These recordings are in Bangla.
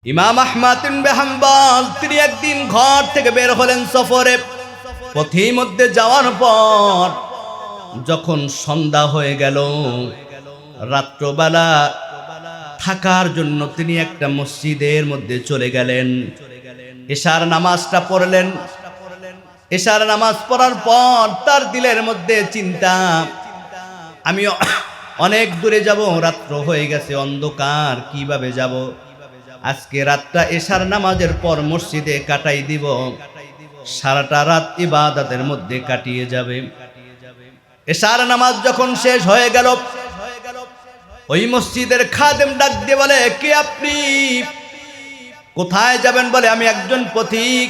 ইমাম আহমদ ইবনে হাম্বল তিনি একদিন ঘর থেকে বের হলেন সফরে। পথের মধ্যে যাওয়ার পর যখন সন্ধ্যা হয়ে গেল, রাত্রবেলা থাকার জন্য তিনি একটা মসজিদের মধ্যে চলে গেলেন। এশার নামাজটা পড়লেন। এশার নামাজ পড়ার পর তার দিলের মধ্যে চিন্তা, আমি অনেক দূরে যাব, রাত্র হয়ে গেছে, অন্ধকার, কিভাবে যাব? আজকে রাতটা এশার নামাজের পর মসজিদে কাটাই দিব, সারাটা রাত ইবাদতের মধ্যে কাটিয়ে যাবে। এশার নামাজ যখন শেষ হয়ে গেল, ওই মসজিদের খাদেম ডাক দিয়ে বলে, কে আপনি? কোথায় যাবেন? বলে, আমি একজন পথিক,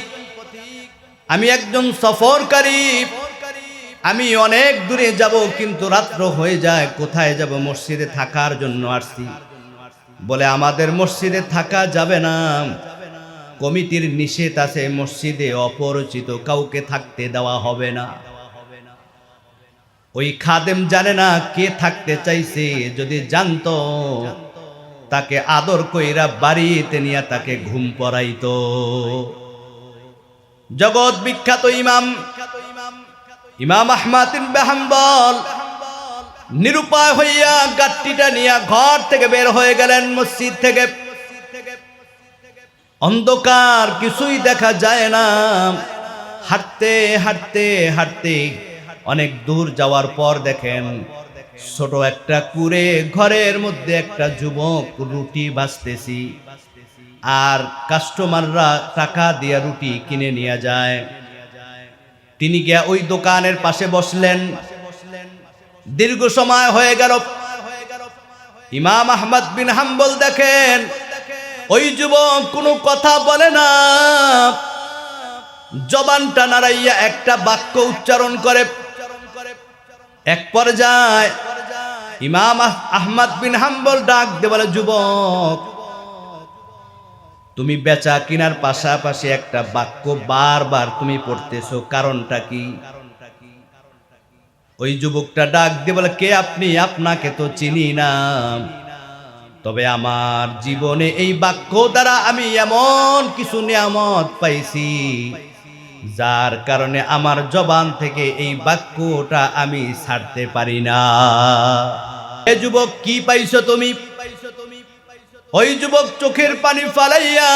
আমি একজন সফরকারী, আমি অনেক দূরে যাব, কিন্তু রাত্র হয়ে যায়, কোথায় যাব? মসজিদে থাকার জন্য আসছি। বলে, আমাদের মসজিদে থাকা যাবে না, কমিটির নিষেধ আছে, মসজিদে অপরিচিত কাউকে থাকতে দেওয়া হবে না। ওই খাদেম জানে না কে থাকতে চাইছে, যদি জানতো তাকে আদর কইরা বাড়িতে নিয়ে তাকে ঘুম পড়াইতো। জগৎ বিখ্যাত ইমাম আহমদ ইবনে হাম্বল নিরুপায় হইয়া গাট্টিটা নিয়ে ঘর থেকে বের হয়ে গেলেন। মসজিদ থেকে অন্ধকার, কিছুই দেখা যায় না। হাঁটতে হাঁটতে হাঁটতে অনেক দূর যাওয়ার পর দেখেন ছোট একটা কুঁড়ে ঘরের মধ্যে একটা যুবক রুটি ভাজতেছি, আর কাস্টমাররা টাকা দিয়া রুটি কিনে নিয়ে যায়। তিনি গিয়া ওই দোকানের পাশে বসলেন। দীর্ঘ সময় হয়ে গেল। ইমাম আহমদ বিন হাম্বল দেখেন ওই যুবক কোনো কথা বলে না, জবানটা নাড়াইয়া একটা বাক্য উচ্চারণ করে। এক পর্যায়ে ইমাম আহমদ বিন হাম্বল ডাক দিয়ে বলে, যুবক, তুমি বেচা কিনার পাশাপাশি একটা বাক্য বারবার তুমি পড়তেছো, কারণটা কি? ওই যুবকটা ডাক দিয়ে বলে, কে আপনি? আপনাকে তো চিনি না, তবে আমার জীবনে এই বাক্য দ্বারা আমি এমন কিছু নিয়ামত পাইছি যার কারণে আমার জবান থেকে এই বাক্যটা আমি ছাড়তে পারি না। এ যুবক, কি পাইছো তুমি? ওই যুবক চোখের পানি ফালাইয়া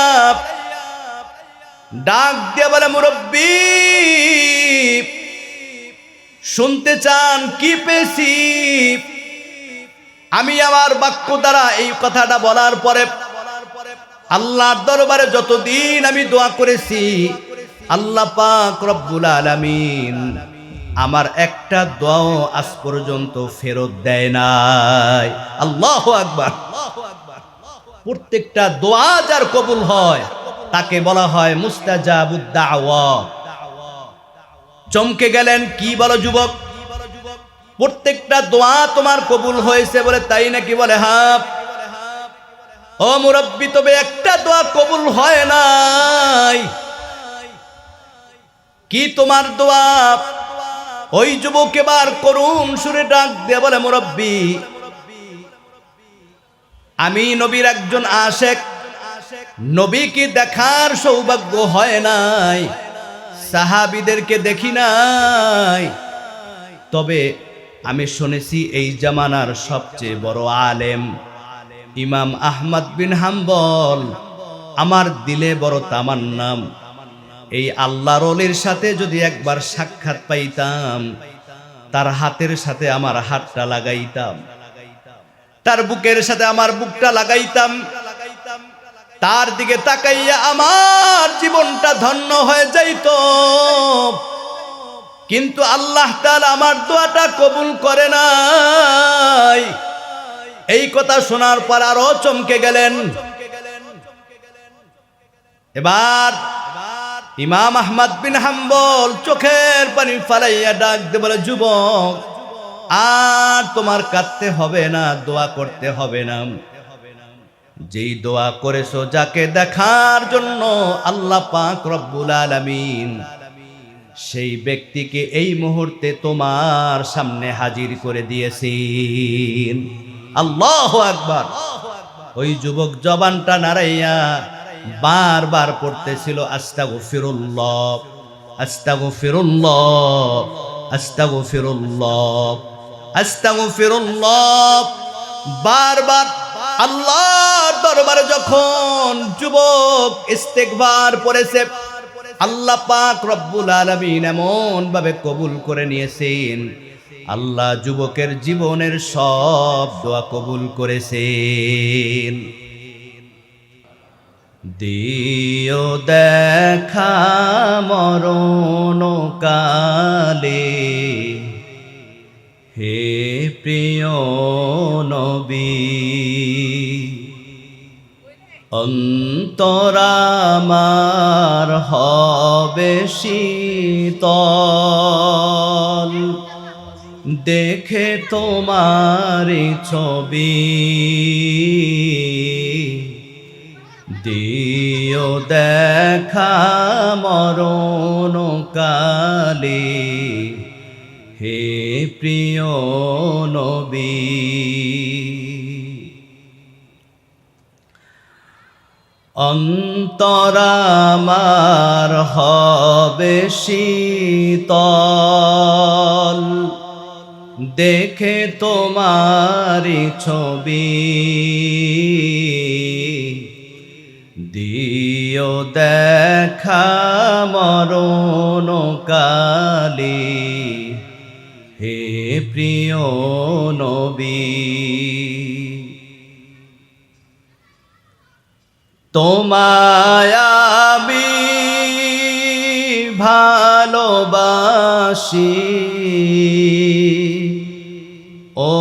ডাক দিয়ে বলে, মুরব্বী, শুনতে চান কি পেয়েছি? আমি আমার বাক্য দ্বারা এই কথাটা বলার পরে আল্লাহর দরবারে যতদিন আমি দোয়া করেছি, আল্লাহ পাক রব্বুল আলামিন আমার একটা দোয়াও আজ পর্যন্ত ফেরত দেয় নাই। আল্লাহু আকবার। প্রত্যেকটা দোয়া যার কবুল হয় তাকে বলা হয় মুস্তাজাবুদ দাওয়া। চমকে গেলেন, কি বলো যুবক? প্রত্যেকটা দোয়া তোমার কবুল হয়েছে? বলে, তাই নাকি? বলে, হ্যাঁ। ও মুরব্বী, তবে একটা দোয়া কবুল হয় নাই। কি তোমার দোয়া? ওই যুবক এবার করুণ সুরে ডাক দিয়ে বলে, মুরব্বী, আমি নবীর একজন আশেক, নবীকে দেখার সৌভাগ্য হয় নাই, সাহাবীদেরকে দেখি নাই, তবে আমি শুনেছি এই জামানার সবচেয়ে বড় আলেম ইমাম আহমদ বিন হাম্বল। আমার দিলে বড় তামান্না, এই আল্লাহর ওলির সাথে যদি একবার সাক্ষাৎ পাইতাম, তার হাতের সাথে আমার হাতটা লাগাইতাম, তার বুকের সাথে আমার বুকটা লাগাইতাম, তার দিকে তাকাইয়া আমার জীবনটা ধন্য হয়ে যাইত। কিন্তু আল্লাহ তাআলা আমার দোয়াটা কবুল করে নাই। এই কথা শোনার পর আরো চমকে গেলেন। এবার ইমাম আহমদ বিন হাম্বল চোখের পানি ফালাইয়া ডাক দিয়ে বলে, যুবক, আর তোমার কাঁদতে হবে না, দোয়া করতে হবে না। যেই দোয়া করেছো, যাকে দেখার জন্য আল্লাহ পাক রব্বুল আলামিন সেই ব্যক্তিকে এই মুহূর্তে তোমার সামনে হাজির করে দিয়েছেন। আল্লাহু আকবার। ওই যুবক জবানটা নাড়াইয়া বারবার পড়তেছিল আস্তাগফিরুল্লাহ, আস্তাগফিরুল্লাহ, আস্তাগফিরুল্লাহ, আস্তাগফিরুল্লাহ। বারবার আল্লাহর দরবারে যখন যুবক ইস্তেগফার পড়েছে, আল্লাহ পাক রব্বুল আলামিন এমন ভাবে কবুল করে নিয়েছেন, আল্লাহ যুবকের জীবনের সব দোয়া কবুল করেছেন। দিও দেখা মরণ কালে, হে প্রিয় নবী, অন্তর আমার হবে শীতল, দেখে তোমারি ছবি। দিও দেখা মরণ কালে, হে প্রিয় নবী। অন্তর আমার হবে শীতল, দেখে তোমারি ছবি। দিও দেখা মরণ কালে, হে প্রিয় নবী। তোমায় আমি ভালোবাসি, ও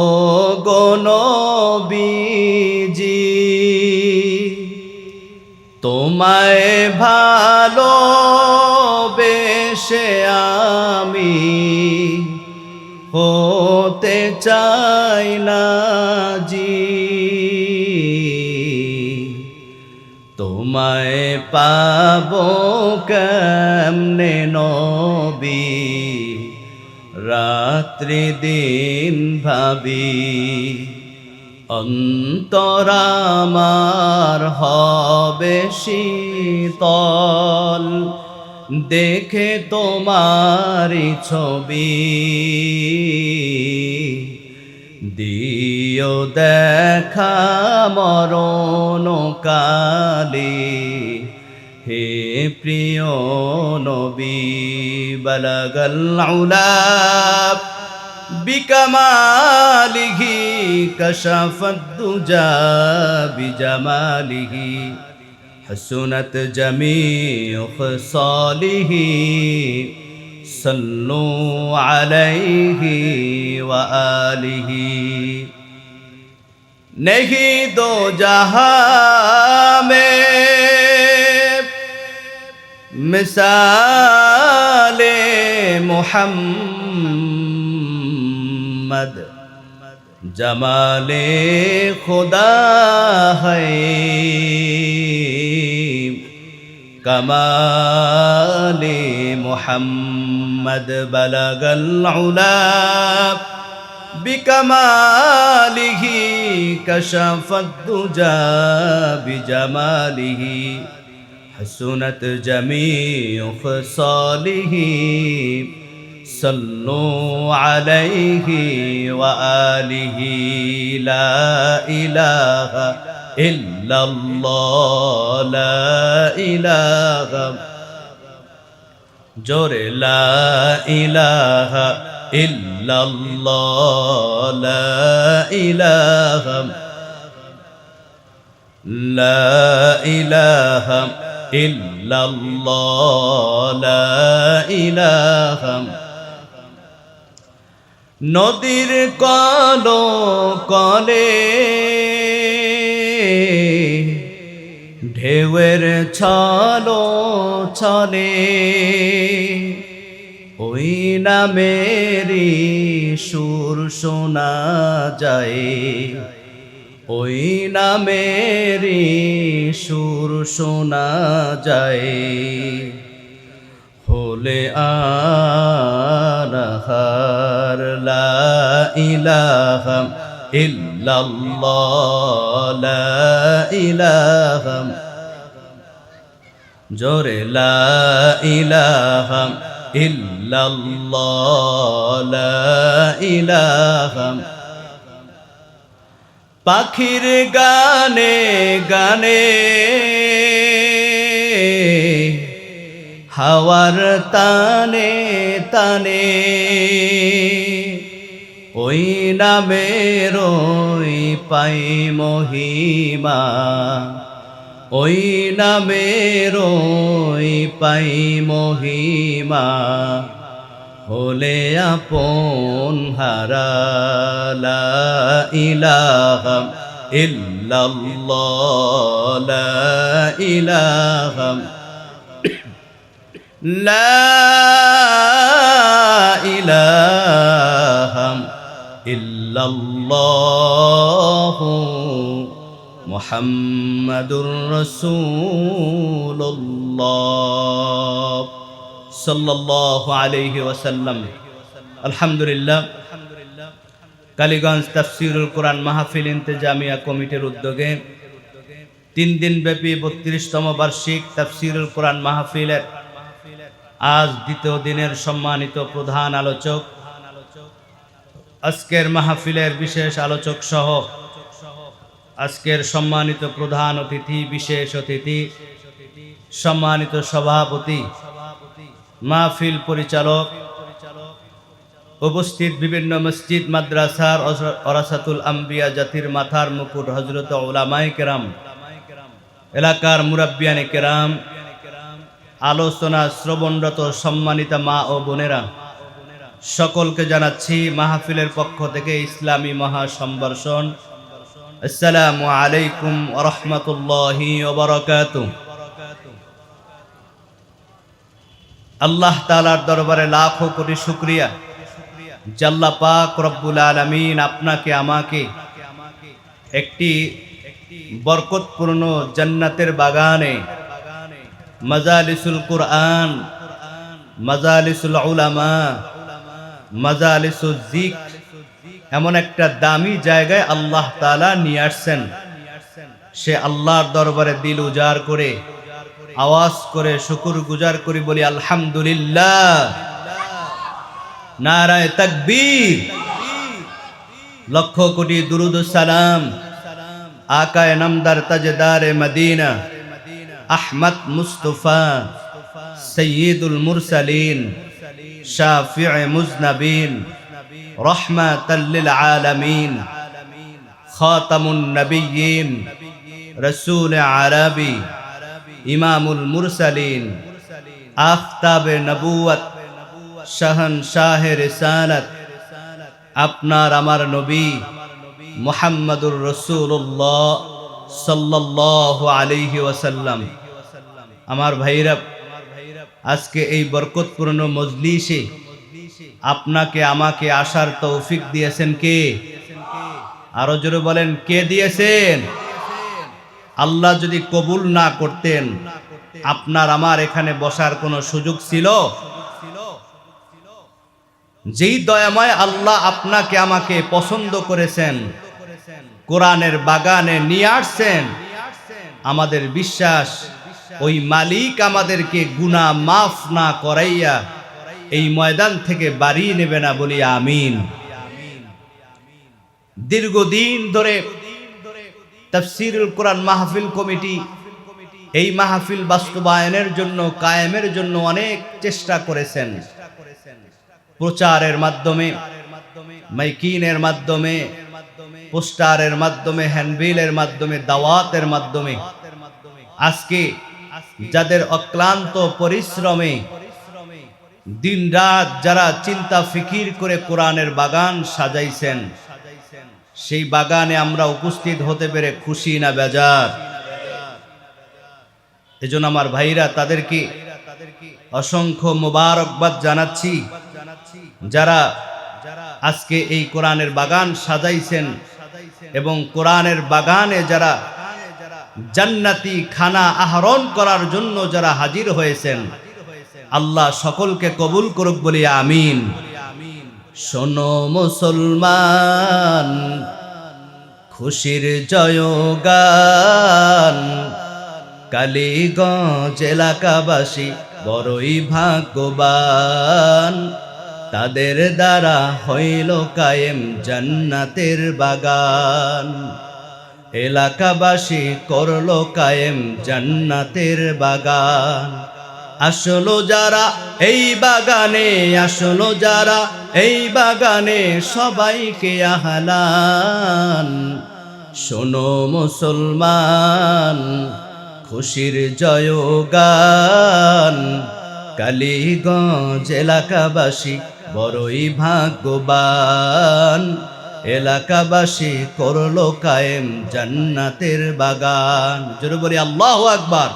গো নবীজি, তোমায় ভালোবেসে আমি হতে চাই না জি। তোমায় পাবো কেমনে নবী, রাত্রি দিন ভাবি। অন্তর আমার হবে শীতল, দেখে তোমারি ছবি। দিও দেখা মরণ কালে, হে প্রিয় নবী। বালাগাল উলা বিকামালিহি, কাশাফাদ দুজা বিজামালিহি, হসুনত জমিউ খিসালিহি, সল্লু আলাইহি ওয়া আলিহি। नहीं दो जहां में मिसाले मुहम्मद, जमाले खुदा है कमाले मुहम्मद। बलगल उला बिकमालिही, कशफत दुजा बिजमालिही, हसनत जमीउ खसालिही, सल्लु अलैहि व आलिहि। ला इलाहा इल्लल्लाह, ला इलाहा, जोरे ला इलाहा इल्लल्लाह, ला इलाहा, ला इलाहा इल्लल्लाह, ला इलाहा। নদীর কলো কলে ঢেউয়ের ছলো ছলে, ওই নামেরই সুর শোনা যায়, ওই নামেরই সুর শোনা যায়। হোলে আনহার লা ইলাহা ইল্লাল্লাহ, লা ইলাহা, জোরে লা ইলাহা ইল্লাল্লাহ লা ইলাহা। পাখির গানে গানে হাওয়ার তানে তানে ওই নামের ওই পাই মহিমা, ওই নামের ওই পাই মহিমা, হলে আপন হারা লা ইলাহা ইল্লাল্লাহ লা ইলাহা লা ইলাহা ইল্লাল্লাহ মুহাম্মাদুর রাসূলুল্লাহ সাল্লাল্লাহু আলাইহি ওয়াসাল্লাম। আলহামদুলিল্লাহ, কালীগঞ্জ তাফসীরুল কোরআন মাহফিল ইন্তেজামিয়া কমিটির উদ্যোগে 3 দিন ব্যাপী 32তম বার্ষিক তাফসীরুল কোরআন মাহফিলের আজ দ্বিতীয় দিনের সম্মানিত প্রধান আলোচক, আজকের মাহফিলের বিশেষ আলোচক সহ আজকের সম্মানিত প্রধান অতিথি, বিশেষ অতিথি, সম্মানিত সভাপতি, মাহফিল পরিচালক, উপস্থিত বিভিন্ন মসজিদ মাদ্রাসার ওরাসাতুল আম্বিয়া জাতির মাথার মুকুট হযরত উলামায়ে কেরাম, এলাকার মুরাব্বিয়ানে কেরাম, আলোচনা শ্রবণরত সম্মানিতা মা ও বোনেরা, সকলকে জানাচ্ছি মাহফিলের পক্ষ থেকে ইসলামী মহাসম্বর্ষণ। আসসালামু আলাইকুম ওয়া রাহমাতুল্লাহি ওয়া বারাকাতুহু। আল্লাহ তাআলার দরবারে লাখো কোটি শুকরিয়া যে আল্লাহ পাক রব্বুল আলামিন আপনাকে আমাকে একটি বরকতপূর্ণ জান্নাতের বাগানে, মাজালিসুল কুরআন, মাজালিসুল উলামা, মাজালিসুল যিকর, এমন একটা দামি জায়গায় আল্লাহ তাআলা নিয়ে আসছেন। সে আল্লাহর দরবারে দিল উজাড় করে আওয়াজ করে শুকর গুজার করি, বলি আলহামদুলিল্লাহ, নারায়ে তাকবীর, লক্ষ কোটি দুরুদ ও সালাম আকায়ে নামদার তাজদারে মদিনা আহমদ মুস্তাফা সৈয়দুল মুরসালিন শাফি'ে মুজনবিন রহমাতাল লিল আলামিন খাতামুন নবিয়্যিন রাসূল আরবি ইমামুল মুরসালিন আফতাবে নবুয়ত শাহনশাহে রিসালাত আপনার আমার নবী মুহাম্মাদুর রাসূলুল্লাহ সাল্লাল্লাহু আলাইহি ওয়াসাল্লাম। আমার ভাইরা, আজকে এই বরকতপূর্ণ মজলিসে আপনাকে আমাকে আসার তৌফিক দিয়েছেন কে? আরো জোরে বলেন, কে দিয়েছেন? আল্লাহ যদি কবুল না করতেন, আপনার আমার এখানে বসার কোনো সুযোগ ছিল? যেই দয়াময় আল্লাহ আপনাকে আমাকে পছন্দ করেছেন, কোরআনের বাগানে নিয়ে আসছেন, আমাদের বিশ্বাস ওই মালিক আমাদেরকে গুনাহ মাফ না করাইয়া এই ময়দান থেকে বাড়ি নেবে না, বলি আমিন। দীর্ঘদিন ধরে তাফসীরুল কোরআন মাহফিল কমিটি এই মাহফিল বাস্তবায়নের জন্য, কায়েমের জন্য অনেক চেষ্টা করেছেন। প্রচারের মাধ্যমে, মাইকিনের মাধ্যমে, পোস্টারের মাধ্যমে, হ্যান্ডবিলের মাধ্যমে, দাওয়াতের মাধ্যমে আজকে যাদের অক্লান্ত পরিশ্রমে দিনরাত যারা চিন্তা ফিকির করে কোরআনের বাগান সাজাইছেন, সেই বাগানে আমরা উপস্থিত হতে পেরে খুশি না বেজার? এজন্য আমার ভাইরা, তাদেরকে অসংখ্য মোবারকবাদ জানাচ্ছি, যারা আজকে এই কোরআনের বাগান সাজাইছেন এবং কোরআনের বাগানে যারা জান্নাতি খানা আহরণ করার জন্য যারা হাজির হয়েছেন, আল্লাহ সকলকে কবুল করুক, বলি আমিন। শোনো মুসলমান, খুশির জয়গান, কালীগঞ্জ এলাকাবাসী বড়ই ভাগ্যবান, তাদের দ্বারা হইল কায়েম জান্নাতের বাগান। এলাকাবাসী করলো কায়েম জান্নাতের বাগান। আসলো যারা এই বাগানে, আসলো যারা এই বাগানে, সবাইকে আহলান। শোনো মুসলমান, খুশির জয়গান। কালীগঞ্জ এলাকাবাসী বড়ই ভাগ্যবান, এলাকাবাসী করলো কায়েম জান্নাতের বাগান। জোরে বলি আল্লাহু আকবার।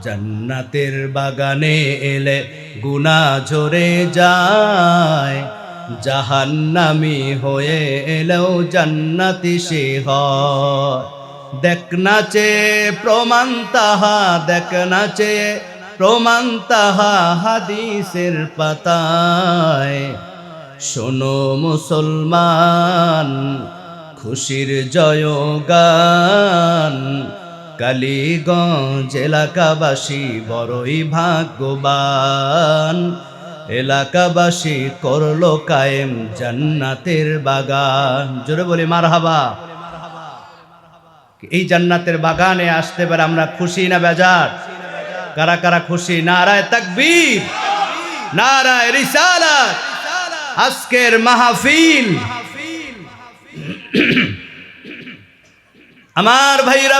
জান্নাতের বাগানে এলে গুনাহ ঝরে যায়, জাহান্নামী হয়ে এলেও জান্নাতি সে হয়। দেখ নাচে প্রমাণ তাহা, দেখ নাচে প্রমাণ তাহা হাদিসের পাতায়। শোনো মুসলমান, খুশির জয়গান। কালীগঞ্জ এলাকাবাসী বড়ই ভাগ্যবান, এলাকাবাসী করলো কায়েম জান্নাতের বাগান। জোরে বলি মারহাবা। এই জান্নাতের বাগানে আসতে পারে আমরা খুশি না বেজার? কারা কারা খুশি? নারায়ে তাকবীর, নারায়ে রিসালাত। আজকের মাহফিল আমার ভাইরা,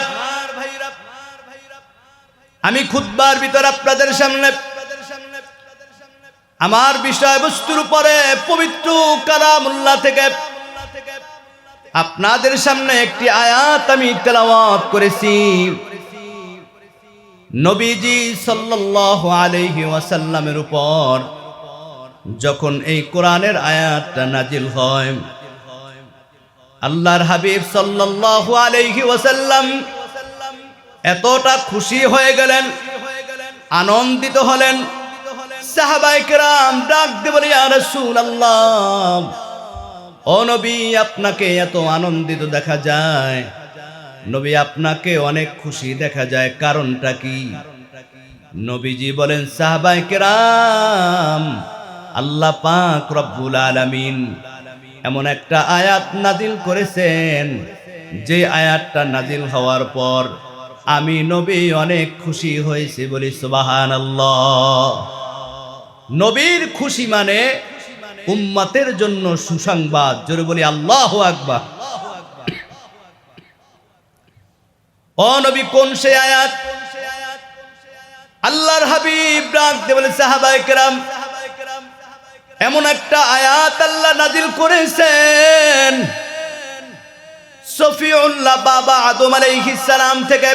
আমি খুতবার ভিতর আপনাদের সামনে আমার বিষয়বস্তুর উপরে পবিত্র কালামুল্লাহ থেকে আপনাদের সামনে একটি আয়াত আমি তেলাওয়াত করেছি। নবীজি সাল্লাল্লাহু আলাইহি ওয়াসাল্লামের উপর যখন এই কোরআনের আয়াতটা নাজিল হয়, আল্লাহর হাবিব সাল্লাল্লাহু আলাইহি ওয়াসাল্লাম এতটা খুশি হয়ে গেলেন, আনন্দিত হলেন। সাহাবায়ে কেরাম ডাক দিয়ে বলে, ইয়া রাসূলুল্লাহ, ও নবী, আপনাকে এত আনন্দিত দেখা যায়, নবী আপনাকে অনেক খুশি দেখা যায়, কারণটা কি? নবীজি বলেন, সাহাবায়ে কেরাম, আল্লাহ পাক রব্বুল আলামিন এমন একটা আয়াত নাজিল করেছেন, যে আয়াতটা নাজিল হওয়ার পর আমি নবী অনেক খুশি হয়েছি। বলি সুবহানাল্লাহ। নবীর খুশি মানে উম্মতের জন্য সুসংবাদ। জোরে বলি আল্লাহু আকবার। ও নবী, কোন সে আয়াত? আল্লাহর হাবিব ডাক দিয়ে বলে, সাহাবায়ে কেরাম, এমন একটা আয়াত আল্লাহ নাজিল করেছেন, সফিউল্লাহ বাবা আদম আলাইহিস সালাম থেকে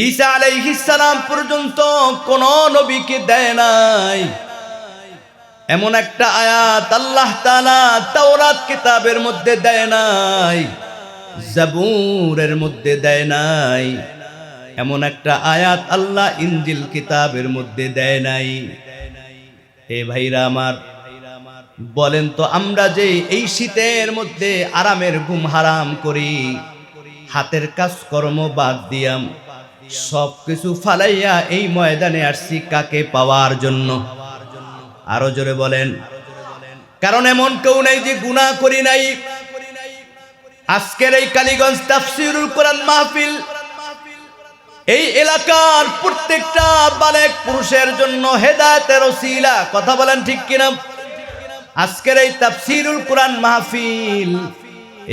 ঈসা আলাইহিস সালাম পর্যন্ত কোন নবীকে দেয় নাই। এমন একটা আয়াত আল্লাহ তাআলা তাওরাত কিতাবের মধ্যে দেয় নাই, জাবুরের মধ্যে দেয় নাই। এমন একটা আয়াত আল্লাহ ইনজিল কিতাবের মধ্যে দেয় নাই। এ ভাইরা আমার, বলেন তো, আমরা যে এই শীতের মধ্যে আরামের ঘুম হারাম করি, হাতের কাজকর্ম বাদ দিয়াম, সব কিছু ফালাইয়া এই ময়দানে আসছি কাকে পাওয়ার জন্য? আরো জোরে বলেন। কারণ এমন কেউ নাই যে গুনাহ করি নাই। আজকের এই কালীগঞ্জ তাফসীরুল কোরআন মাহফিল এই এলাকার প্রত্যেকটা বালেক পুরুষের জন্য হেদায়েতের ওসিলা। কথা বলেন ঠিক কিনা? আজকের এই তাফসীরুল কোরআন মাহফিল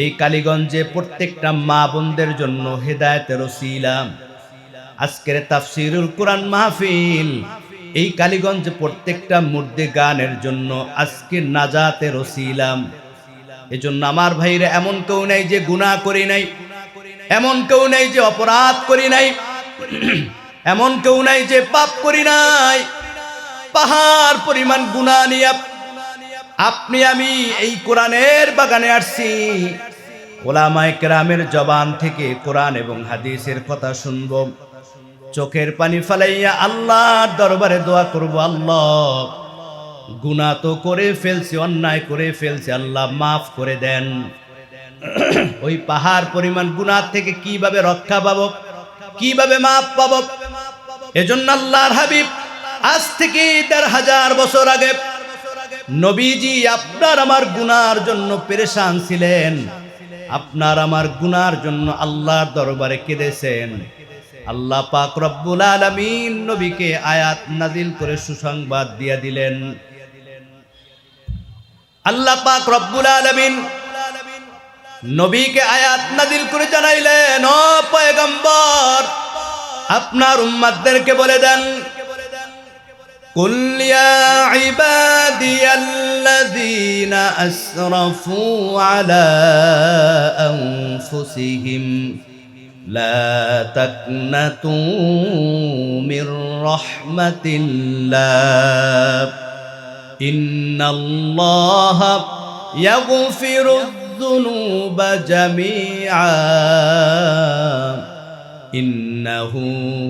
এই কালীগঞ্জে প্রত্যেকটা মা বোনদের জন্য হেদায়েতের ওসিলা। আজকের তাফসীরুল কোরআন মাহফিল এই কালীগঞ্জে প্রত্যেকটা মুর্দে গানের জন্য আজকে নাজাতের ওসিলা। এজন্য আমার ভাইরা, এমন কেউ নাই যে গুনাহ করি নাই, এমন কেউ নাই যে অপরাধ করি নাই, এমন কেউ নাই যে পাপ করি নাই। পাহাড় পরিমাণ গুনাহ নিয়ে আপনি আমি এই কোরআনের বাগানে আসছি। ওলামায়ে কেরামের জবান থেকে কোরআন এবং হাদিসের কথা শুনব, চোখের পানি ফালাইয়া আল্লাহর দরবারে দোয়া করব, আল্লাহ গুনাহ তো করে ফেলছি, অন্যায় করে ফেলছি, আল্লাহ মাফ করে দেন। ওই পাহাড় পরিমাণ গুনাহ থেকে কিভাবে রক্ষা পাবো? কিভাবে মাপ পাবো? এজন্য আল্লাহর হাবিব আজ থেকে ১৫০০ বছর আগে নবীজি আপনার আমার গুনার জন্য পেরেশান ছিলেন, আপনার আমার গুনার জন্য আল্লাহর দরবারে কেঁদেছেন। আল্লাহ পাক রব্বুল আলামিন নবীকে আয়াত নাজিল করে সুসংবাদ দিয়ে দিলেন। আল্লাহ পাক রব্বুল আলামিন নবীকে আয়াত নাজিল করে জানাইলেন, ও পয়গম্বর, আপনার উম্মতদেরকে বলে দেন, কুল ইয়া ইবাদিয়াল্লাযীনা আসরাফু আলা আনফুসিহিম লা তাকনাতু মির রাহমাতিল্লাহ ইন্নাল্লাহা ইয়াগফিরুয যুনুবা জামিআ ইন্নাহু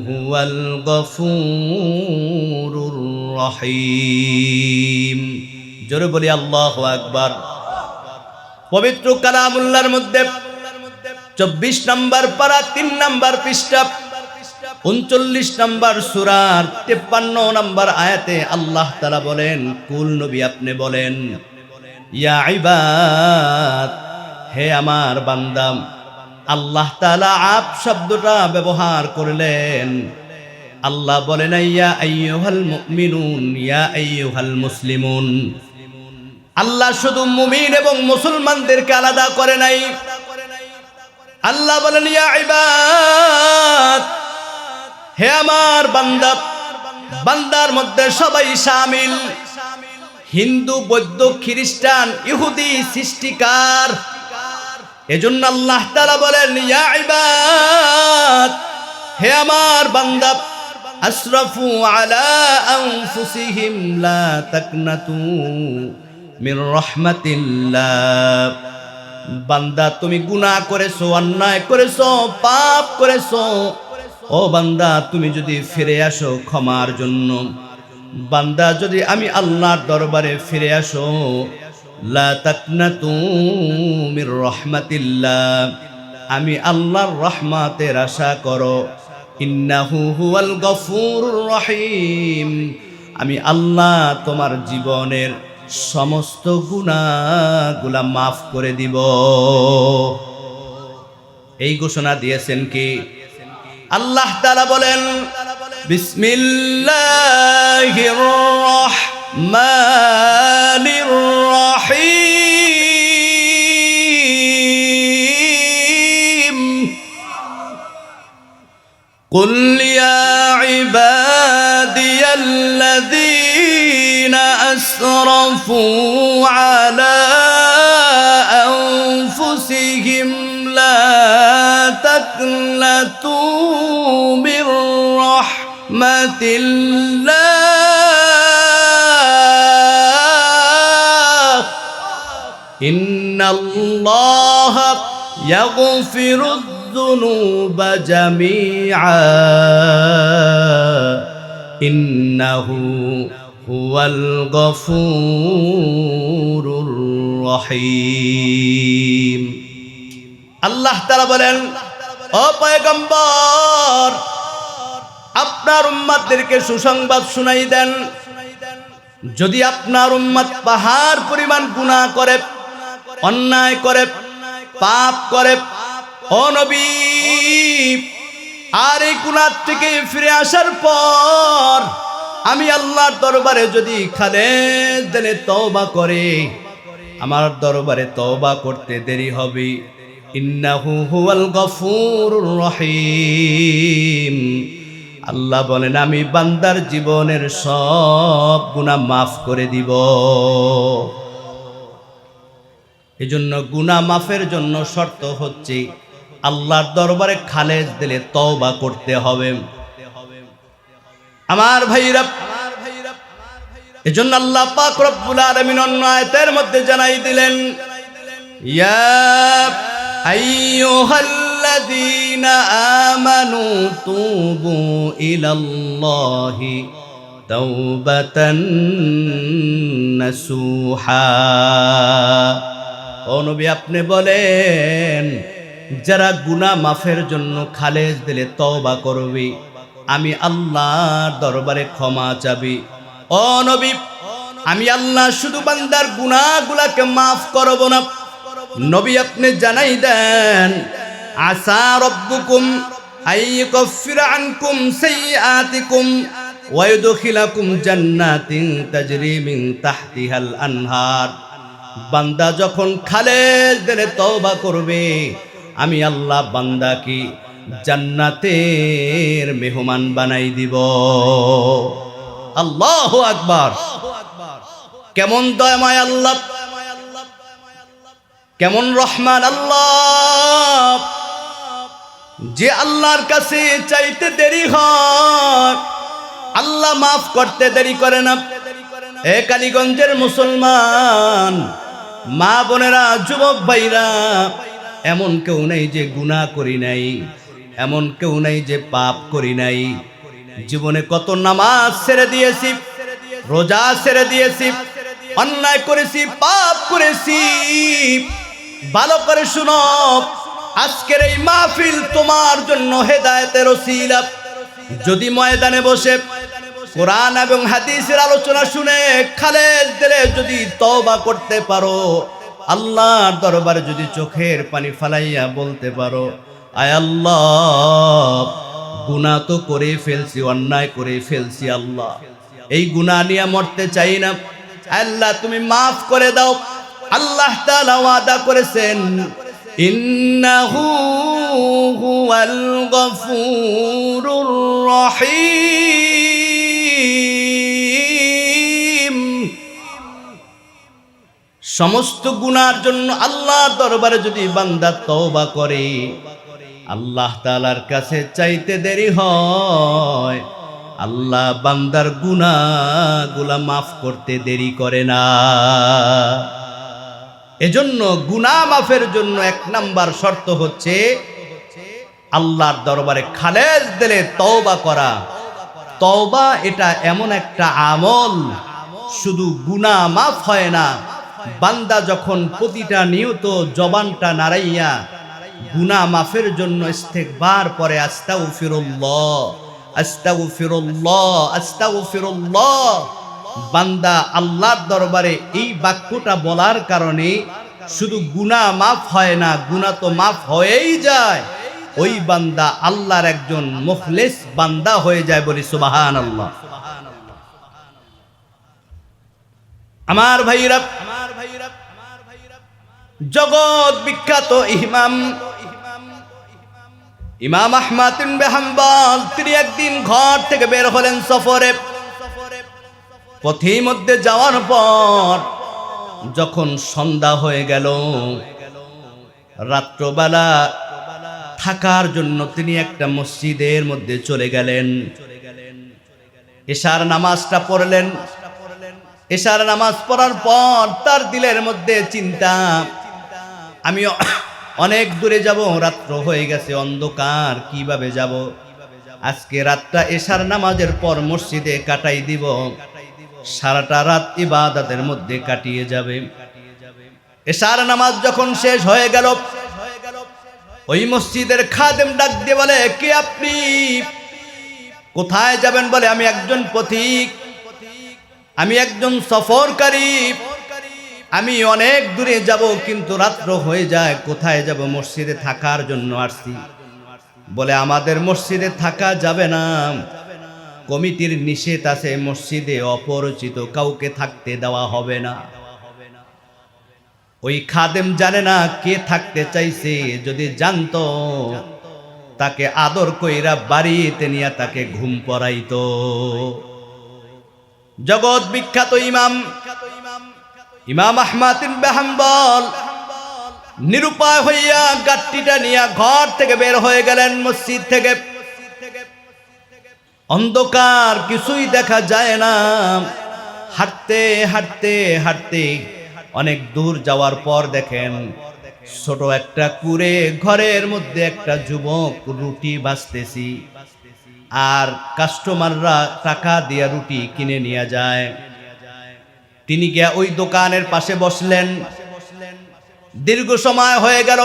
হুয়াল গফুরুর রহিম। জোরে বলি আল্লাহু আকবার। পবিত্র কালামুল্লাহর মধ্যে ২৪ নম্বর পারা ৩ নম্বর পৃষ্ঠা ৩৯ নম্বর সূরার ৫৩ নম্বর আয়াতে আল্লাহ তাআলা বলেন, কুল নবী আপনি বলেন, ইয়া ইবাদ, হে আমার বান্দা। আল্লাহ তাআলা আপ শব্দটা ব্যবহার করলেন। আল্লাহ বলেন, ইয়া আইয়ুহাল মুমিনুন, ইয়া আইয়ুহাল মুসলিমুন। আল্লাহ শুধু মুমিন এবং মুসলমানদেরকে আলাদা করে নাই। আল্লাহ বলেন, ইয়া ইবাদ, হে আমার বান্দা। বান্দার মধ্যে সবাই শামিল, হিন্দু, বৌদ্ধ, খ্রিস্টান, ইহুদি, সৃষ্টিকার। এজন্য আল্লাহ তাআলা বলেন, ইয়া ইবাদ, হে আমার বান্দা, আসরাফু আলা আনফুসিহিম লা তাকনাতু মির রাহমাতিল্লাহ। বান্দা, তুমি গুনাহ করেছো, অন্যায় করেছো, পাপ করেছো, ও বান্দা তুমি যদি ফিরে আসো ক্ষমার জন্য, বান্দা যদি আমি আল্লাহর দরবারে ফিরে আসো, লা তাকনাতু মির রাহমাতিল্লাহ, আমি আল্লাহর রহমতের আশা করো, ইন্নাহু হুয়াল গফুরুর রহিম, আমি আল্লাহ তোমার জীবনের সমস্ত গুনাহগুলা মাফ করে দিব। এই ঘোষণা দিয়েছেন কি? আল্লাহ তাআলা বলেন, বিসমিল্লাহির রাহমানির রাহিম, কুল ইয়া ইবাদিয়াল্লাযীনা আসরাফু আলা আনফুসিহিম লা তাকনাতু মির রাহমাতিল্লাহ ইন্নাল্লাহা ইয়াগফিরুয যুনুবা জামিআ ইন্নাহু হুয়াল গফুরুর রহিম। আল্লাহ তাআলা বলেন, ও পয়গম্বর, আপনার উম্মতদেরকে সুসংবাদ শুনাই দেন, যদি আপনার উম্মত পাহাড় পরিমাণ গুনাহ করে, অন্যায় করে, পাপ করে, ও নবী, আর এই গুনাহ থেকে ফিরে আসার পর আমি আল্লাহর দরবারে যদি খালেস দিলে তওবা করে, আমার দরবারে তওবা করতে দেরি হবে, ইন্নাহু হুয়াল গফুরুর রহিম। আল্লাহ বলেন, আমি বান্দার জীবনের সব গুনাহ মাফ করে দিব। এজন্য গুনাহ মাফের জন্য শর্ত হচ্ছে আল্লাহর দরবারে খালেস দিলে তওবা করতে হবে। আমার ভাইরা, এজন্য আল্লাহ পাক রব্বুল আলামিন অন্য আয়াতের মধ্যে জানাই দিলেন, ইয়া আইয়ুহাল্লাযীনা আমানু তুবু ইলাল্লাহি তাওবাতান নাসুহা। ও নবী আপনি বলেন, যারা গুনাহ মাফের জন্য খালেজ দিলে তওবা করবে, আমি আল্লাহর দরবারে ক্ষমা চাবি। ও নবী, আমি আল্লাহ শুধু বান্দার গুনাহগুলোকে মাফ করব না, নবী আপনি জানাই দেন, আসা রব্বুকুম আইয়ুকাফিরা আনকুম সাইয়্যাতিকুম ওয়া ইউদখিলাকুম জান্নাতিন তাজরি মিন তাহতিহাল আনহার। বান্দা যখন খালেজ দিলে তওবা করবে, আমি আল্লাহ বান্দাকে জান্নাতের মেহমান বানাই দিব। আল্লাহু আকবার। কেমন দয়াময় আল্লাহ, কেমন রহমান আল্লাহ, যে আল্লাহর কাছে চাইতে দেরি হয় আল্লাহ মাফ করতে দেরি করে না। এ কালীগঞ্জের মুসলমান মা বোনেরা, যুবক ভাইরা, এমন কেউ নেই যে গুনাহ করি নাই, এমন কেউ নেই যে পাপ করি নাই। জীবনে কত নামাজ ছেড়ে দিয়েছি, রোজা ছেড়ে দিয়েছি, অন্যায় করেছি, পাপ করেছি। ভালো করে শুনো, আজকের এই মাহফিল তোমার জন্য হেদায়েতের ওসিলা। যদি ময়দানে বসে কোরআন এবং হাদিসের আলোচনা শুনে খালেজ দিলে যদি তওবা করতে পারো, আল্লাহর দরবারে যদি চোখের পানি ফালাইয়া বলতে পারো, আয় আল্লাহ, গুনাহ তো করে ফেলছি, অন্যায় করে ফেলছি, আল্লাহ এই গুনাহ নিয়ে মরতে চাই না, আল্লাহ তুমি মাফ করে দাও। আল্লাহ তাআলা ওয়াদা করেছেন, ইন্নাহু হুয়াল গফুরুর রহিম। সমস্ত গুনার জন্য আল্লাহর দরবারে যদি বান্দা তওবা করে, আল্লাহ তাআলার কাছে চাইতে দেরি হয়, আল্লাহ বান্দার গুনাহগুলা মাফ করতে দেরি করে না। এজন্য গুনাহ মাফের জন্য এক নাম্বার শর্ত হচ্ছে আল্লাহর দরবারে খালেজ দিলে তওবা করা। তওবা এটা এমন একটা আমল, শুধু গুনাহ মাফ হয় না, বান্দা যখন প্রতিটা নিয়ত জবানটা নাড়াইয়া গুনাহ মাফের জন্য ইস্তেগফার পরে, আস্তাগফিরুল্লাহ আস্তাগফিরুল্লাহ আস্তাগফিরুল্লাহ, বান্দা আল্লাহর দরবারে এই বাক্যটা বলার কারণে শুধু গুনাহ মাফ হয় না, গুনাহ তো মাফ হয়েই যায়, ওই বান্দা আল্লাহর একজন মুখলিস বান্দা হয়ে যায়। বলি সুবহানাল্লাহ। আমার ভাইরা, জগৎ বিখ্যাত ইমাম আহমদ ইবনে হাম্বল, তিনি একদিন ঘর থেকে বের হলেন সফরে। পথের মধ্যে যাওয়ার পর যখন সন্ধ্যা হয়ে গেল, রাত্রবেলা থাকার জন্য তিনি একটা মসজিদের মধ্যে চলে গেলেন। এশার নামাজটা পড়লেন। এশার নামাজ পড়ার পর তার দিলের মধ্যে চিন্তা, আমি অনেক দূরে যাব, রাত্র হয়ে গেছে, অন্ধকার, কিভাবে যাব? আজকে রাতটা এশার নামাজের পর মসজিদে কাটাই দিব, সারাটা রাত ইবাদতের মধ্যে কাটিয়ে যাবে। এশার নামাজ যখন শেষ হয়ে গেল, ওই মসজিদের খাদেম ডাক দিয়ে বলে, কে আপনি? কোথায় যাবেন? বলে, আমি একজন পথিক, আমি একজন সফরকারী, আমি অনেক দূরে যাব, কিন্তু রাত্র হয়ে যায়, কোথায় যাব? মসজিদে থাকার জন্য আসছি। বলে, আমাদের মসজিদে থাকা যাবে না, কমিটির নিষেধ আছে, মসজিদে অপরিচিত কাউকে থাকতে দেওয়া হবে না। ওই খাদেম জানে না কে থাকতে চাইছে, যদি জানতো তাকে আদর কইরা বাড়িতে নিয়ে তাকে ঘুম পড়াইতো। জগৎ বিখ্যাত ইমাম আহমদ ইবনে হাম্বল নিরুপায় হইয়া গাট্টিটা নিয়ে ঘর থেকে বের হয়ে গেলেন মসজিদ থেকে। অন্ধকার, কিছুই দেখা যায় না। হাঁটতে হাঁটতে হাঁটতে অনেক দূর যাওয়ার পর দেখেন ছোট একটা কুঁড়ে ঘরের মধ্যে একটা যুবক রুটি ভাজতেছি, আর কাস্টমাররা টাকা দিয়ে রুটি কিনে নিয়ে যায়। তিনি গিয়া ওই দোকানের পাশে বসলেন। দীর্ঘ সময় হয়ে গেল,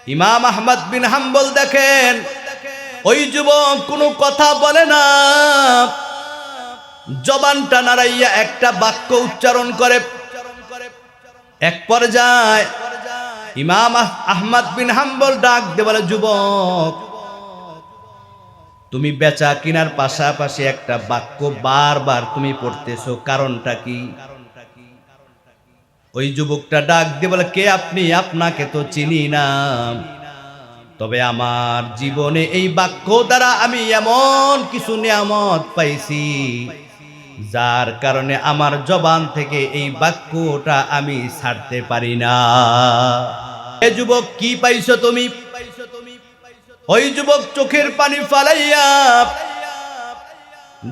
ইমাম আহমদ বিন হাম্বল দেখেন ওই যুবক কোনো কথা বলে না, জবানটা নাড়াইয়া একটা বাক্য উচ্চারণ করে। এক পর্যায়ে ইমাম আহমদ বিন হাম্বল ডাক দিয়ে বলে, যুবক তুমি বেচা কিনার পাশাপাশি একটা বাক্য বারবার তুমি পড়তেছো, কারণটা কি? ওই যুবকটা ডাক দিয়ে বলে, কে আপনি? আপনাকে তো চিনি না, তবে আমার জীবনে এই বাক্য দ্বারা আমি এমন কিছু নিয়ামত পাইছি যার কারণে আমার জবান থেকে এই বাক্যটা আমি ছাড়তে পারি না। এ যুবক, কি পাইছো তুমি? ওই যুবক চোখের পানি ফালাইয়া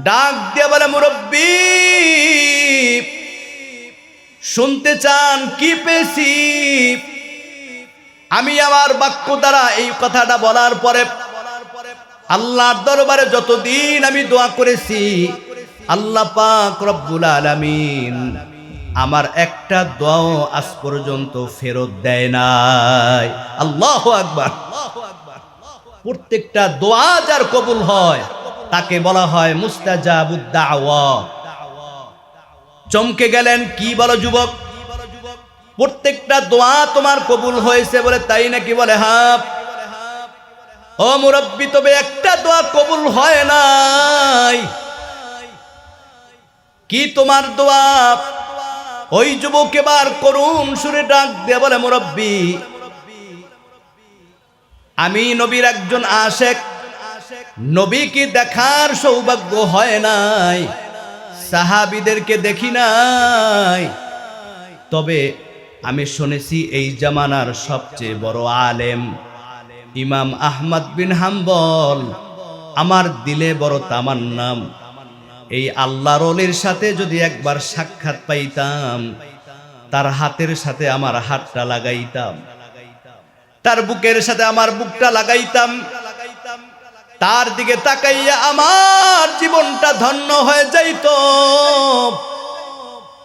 ডাক দিয়ে বলে, মুরব্বী শুনতে চান কি পেয়েছি? আমি আমার বাক্য দ্বারা এই কথাটা বলার পরে আল্লাহর দরবারে যতদিন আমি দোয়া করেছি, আল্লাহ পাক রব্বুল আলামিন আমার একটা দোয়াও আজ পর্যন্ত ফেরত দেয় নাই। আল্লাহু আকবার। প্রত্যেকটা দোয়া যার কবুল হয় তাকে বলা হয় মুস্তাজাবুদ দাওয়া। চমকে গেলেন, কি বলো যুবক? প্রত্যেকটা দোয়া তোমার কবুল হয়েছে বলে তাই নাকি? বলে হ্যাঁ। ও মুরব্বী, তবে একটা দোয়া কবুল হয় নাই। কি তোমার দোয়া? ওই যুবক এবার করুণ সুরে ডাক দিয়ে বলে, মুরব্বী আমি নবীর একজন আশেক, নবীকে দেখার সৌভাগ্য হয় নাই, সাহাবীদেরকে দেখি নাই, তবে আমি শুনেছি এই জামানার সবচেয়ে বড় আলেম ইমাম আহমদ বিন হাম্বল। আমার দিলে বড় তামান্না এই আল্লাহর ওলির সাথে যদি একবার সাক্ষাৎ পাইতাম, তার হাতের সাথে আমার হাতটা লাগাইতাম, তার বুকের সাথে আমার বুকটা লাগাইতাম, তার দিকে তাকাইয়া আমার জীবনটা ধন্য হয়ে যাইত।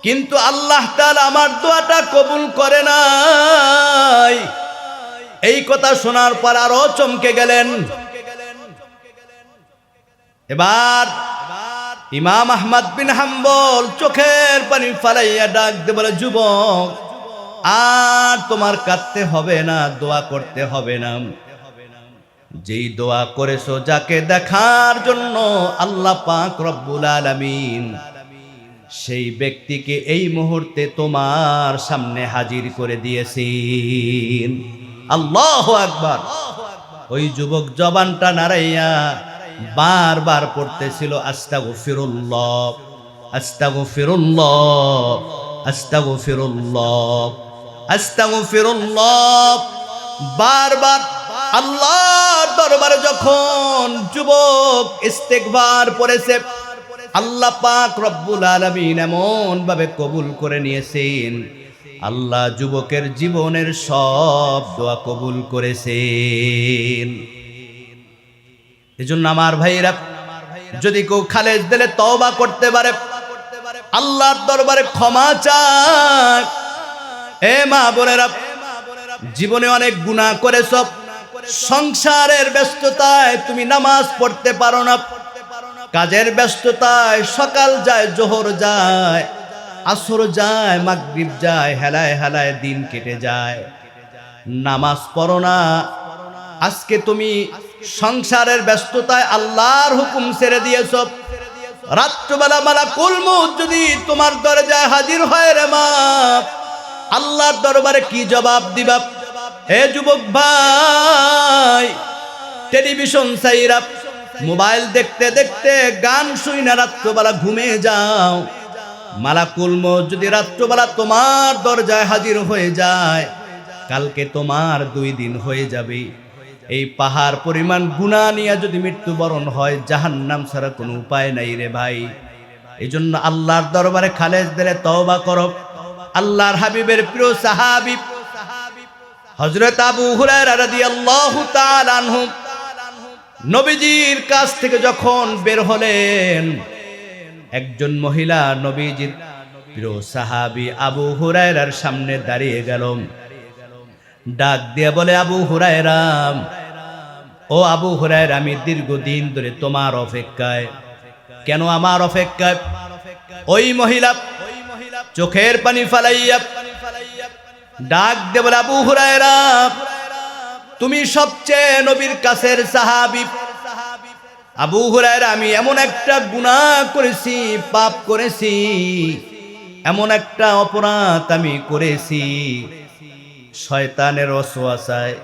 কিন্তু আল্লাহ তাআলা আমার দোয়াটা কবুল করে নাই। এই কথা শোনার পর আরো চমকে গেলেন। এবার ইমাম আহমদ বিন হাম্বল চোখের পানি ফালাইয়া ডাক দিয়ে বলে, যুবক আর তোমার কাঁদতে হবে না, দোয়া করতে হবে না। যেই দোয়া করেছো, যাকে দেখার জন্য আল্লাহ পাক রব্বুল আলামিন সেই ব্যক্তিকে এই মুহূর্তে তোমার সামনে হাজির করে দিয়েছেন। আল্লাহু আকবার। ওই যুবক জবানটা নাড়াইয়া বারবার পড়তেছিল, আস্তাগফিরুল্লাহ আস্তাগফিরুল্লাহ আস্তাগফিরুল্লাহ আস্তাগফিরুল্লাহ। বারবার আল্লাহর দরবারে যখন যুবক ইস্তেগফার পড়েছে, আল্লাহ পাক রব্বুল আলামিন এমন ভাবে কবুল করে নিয়েছেন, আল্লাহ যুবকের জীবনের সব দোয়া কবুল করেছেন। এজন্য আমার ভাইরা, যদি কেউ খালেজ দিলে তওবা করতে পারে, আল্লাহর দরবারে ক্ষমা চায়। এ মা বোনেরা, জীবনে অনেক গুনাহ করেছ, সংসারের ব্যস্ততায় তুমি নামাজ পড়তে পারো না, কাজের ব্যস্ততায় সকাল যায়, জোহর যায়, আসর যায়, মাগরিব যায়, হেলায় হেলায় দিন কেটে যায়, নামাজ পড়ো না। আজকে তুমি সংসারের ব্যস্ততায় আল্লাহর হুকুম ছেড়ে দিয়েছ। রাত্রবেলা মালাকুল মউত যদি তোমার দরজায় হাজির হয় রে মা, আল্লাহর দরবারে কি জবাব দিবা? হে যুবক ভাই, টেলিভিশন চাইরা মোবাইল দেখতে দেখতে গান শুই না রাত্রবেলা ঘুমিয়ে যাও। মালাকুল মউত যদি রাত্রবেলা তোমার দরজায় হাজির হয়ে যায়, কালকে তোমার 2 দিন হয়ে যাবে। এই পাহাড় পরিমাণ গুনাহ নিয়ে যদি মৃত্যুবরণ হয়, জাহান্নাম ছাড়া কোনো উপায় নাই রে ভাই। এই জন্য আল্লাহর দরবারে খালেজ দিলে তওবা করো। আল্লাহর হাবিবের প্রিয় সাহাবী হযরত আবু হুরায়রা রাদিয়াল্লাহু তাআলা আনহু নবীজির কাছ থেকে যখন বের হলেন, একজন মহিলা নবীজির প্রিয় সাহাবী আবু হুরায়রার সামনে দাঁড়িয়ে গেল। ডাক দিয়ে বলে, আবু হুরায়রা, ও আবু হুরায়রা, আমি দীর্ঘদিন ধরে তোমার অপেক্ষায়। কেন আমার অপেক্ষায়? ওই মহিলা চোখের পানি ফালাইয়া ডাক দিয়ে বলে, আবু হুরায়রা, তুমি সবচেয়ে নবীর কাছের সাহাবী। আবু হুরায়রা, আমি এমন একটা গুনাহ করেছি, পাপ করেছি, এমন একটা অপরাধ আমি করেছি, শয়তানের ওয়াসওয়াসায়,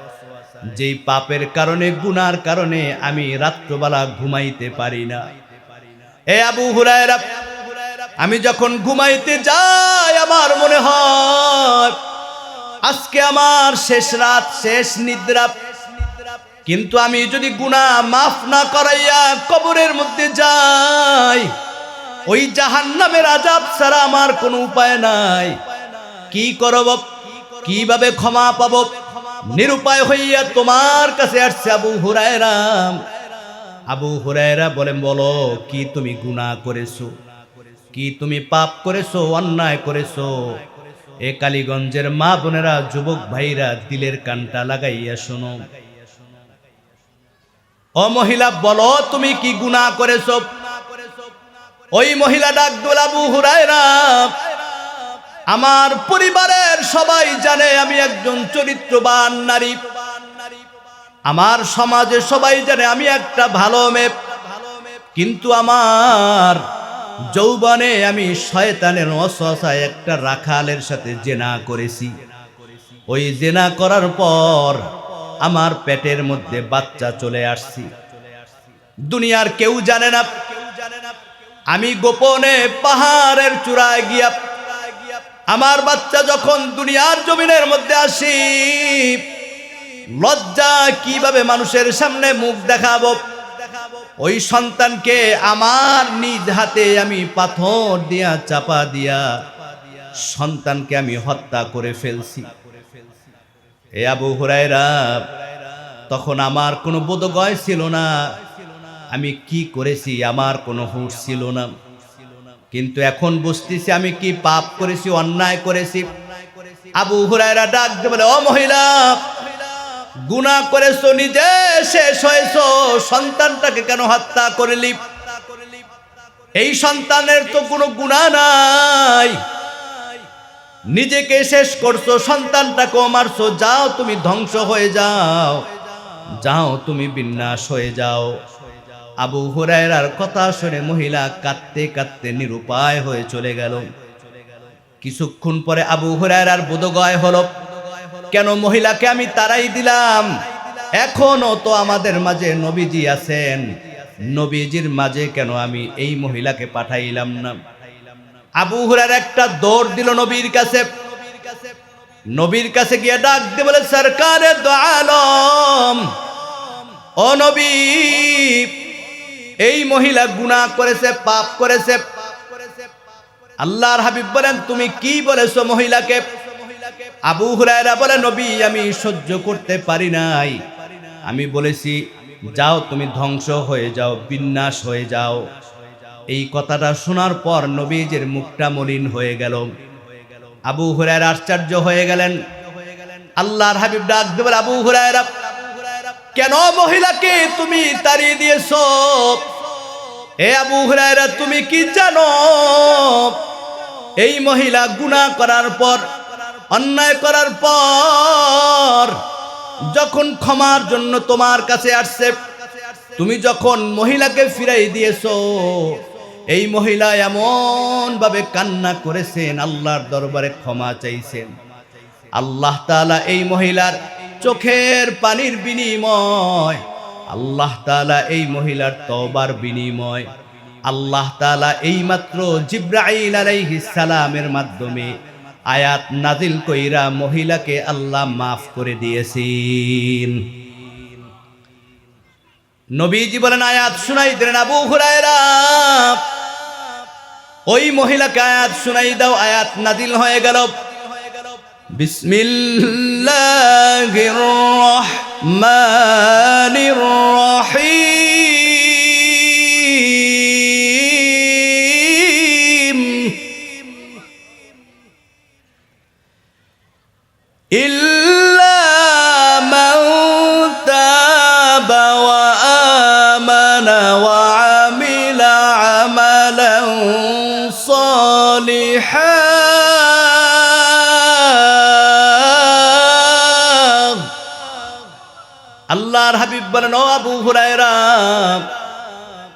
যেই পাপের কারণে, গুনার কারণে আমি রাত্রবেলা ঘুমাইতে পারি না। এ আবু হুরায়রা, আমি যখন ঘুমাইতে যাই আমার মনে হয় আজকে আমার শেষ রাত, শেষ নিদ্রা। কিন্তু আমি যদি গুনাহ মাফ না করাইয়া কবরের মধ্যে যাই, ওই জাহান্নামের আযাব ছাড়া আমার কোনো উপায় নাই। কি করব, কিভাবে ক্ষমা পাব? নিরুপায় হইয়া তোমার কাছে আসছে আবু হুরায়রা। আবু হুরায়রা বলেন, বলো, কি তুমি গুনাহ করেছো? কি তুমি পাপ করেছো, অন্যায় করেছো? এ কালীগঞ্জের মা বোনেরা, যুবক ভাইরা, দিলের কানটা লাগাইয়া শোনো। ও মহিলা, বলো তুমি কি গুনাহ করেছো? ওই মহিলা ডাক দিল, আবু হুরায়রা, আমার পরিবারের সবাই জানে আমি একজন চরিত্রবান নারী, আমার সমাজে সবাই জানে আমি একটা ভালো মেয়ে, কিন্তু আমার যৌবনে আমি শয়তানের ওয়াসওয়াসায় একটা রাখালের সাথে জেনা করেছি। ওই জেনা করার পর আমার পেটের মধ্যে বাচ্চা চলে আসছে। দুনিয়ার কেউ জানে না। আমি গোপনে পাহাড়ের চূড়ায় গিয়া আমার বাচ্চা যখন দুনিয়ার জমিনের মধ্যে আসি, লজ্জা কিভাবে মানুষের সামনে মুখ দেখাবো, ওই সন্তানকে আমার নিজ হাতে আমি পাথর দিয়া চাপা দিয়া সন্তানকে আমি হত্যা করে ফেলছি। এ আবু হুরায়রা, তখন আমার কোনো বোধগয় ছিল না, আমি কি করেছি আমার কোনো হুঁশ ছিল না। কিন্তু এখন বুঝতেছি আমি কি পাপ করেছি, অন্যায় করেছি। আবু হুরায়রা ডাক দিয়ে বলে, ও মহিলা, গুনাহ করেছো, নিজে শেষ হয়েছো, সন্তানটাকে কেন হত্যা করলি? এই সন্তানের তো কোনো গুনাহ নাই, নিজেকে শেষ করছো, সন্তানটাকেও মারছো। যাও তুমি ধ্বংস হয়ে যাও, যাও তুমি বিনাশ হয়ে যাও। আবু হুরায়রার কথা শুনে মহিলা কাঁদতে কাঁদতে নিরুপায় হয়ে চলে গেল। কিছুক্ষণ পরে আবু হুরায়রার বোধগয় হলো, কেন মহিলাকে আমি তাড়াই দিলাম? এখনো তো আমাদের মাঝে নবীজি আছেন, নবীজির মাঝে কেন আমি এই মহিলাকে পাঠাইলাম না? আবু হুরায়রা একটা দৌড় দিল নবীর কাছে। নবীর কাছে গিয়ে ডাক দিয়ে বলে, সরকারে দো আলম, ও নবী, এই মহিলা গুনাহ করেছে, পাপ করেছে। আল্লাহর হাবিব বলেন, তুমি কি বলেছো মহিলাকে? আবু হুরায়রা বলে, নবী, আমি সহ্য করতে পারি নাই, আমি বলেছি যাও তুমি ধ্বংস হয়ে যাও, বিনাশ হয়ে যাও। এই কথাটা শোনার পর নবীজির মুখটা মলিন হয়ে গেল। আবু হুরায়রা আশ্চর্য হয়ে গেলেন। আল্লাহর হাবিব ডাক দিয়ে বলে, আবু হুরায়রা, কেন মহিলাকে তুমি তাড়িয়ে দিয়েছো? এ আবু হুরায়রা, তুমি কি জানো এই মহিলা গুনাহ করার পর, অন্যায় করার পর যখন ক্ষমার জন্য তোমার কাছে আসছে, তুমি যখন মহিলাকে ফিরাই দিয়েছো, এই মহিলা এমন ভাবে কান্না করেছেন, আল্লাহর দরবারে ক্ষমা চাইছেন। আল্লাহ তাআলা এই মহিলার চোখের পানির বিনিময়, আল্লাহ তাআলা এই মহিলার তওবার বিনিময়, আল্লাহ তাআলা এইমাত্র জিবরাইল আলাইহিস সালামের মাধ্যমে আয়াত নাজিল কইরা মহিলাকে আল্লাহ মাফ করে দিয়েছেন। নবীজি বলেন, আয়াত শুনাই দেন আবু হুরায়রা, ওই মহিলাকে আয়াত শুনাই দাও। আয়াত নাজিল হয়ে গেল, বিসমিল্লাহির রহমানির রহিম, ইল্লা صالحا আল্লাহর হাবিব বলেন, ও আবু হুরায়রা,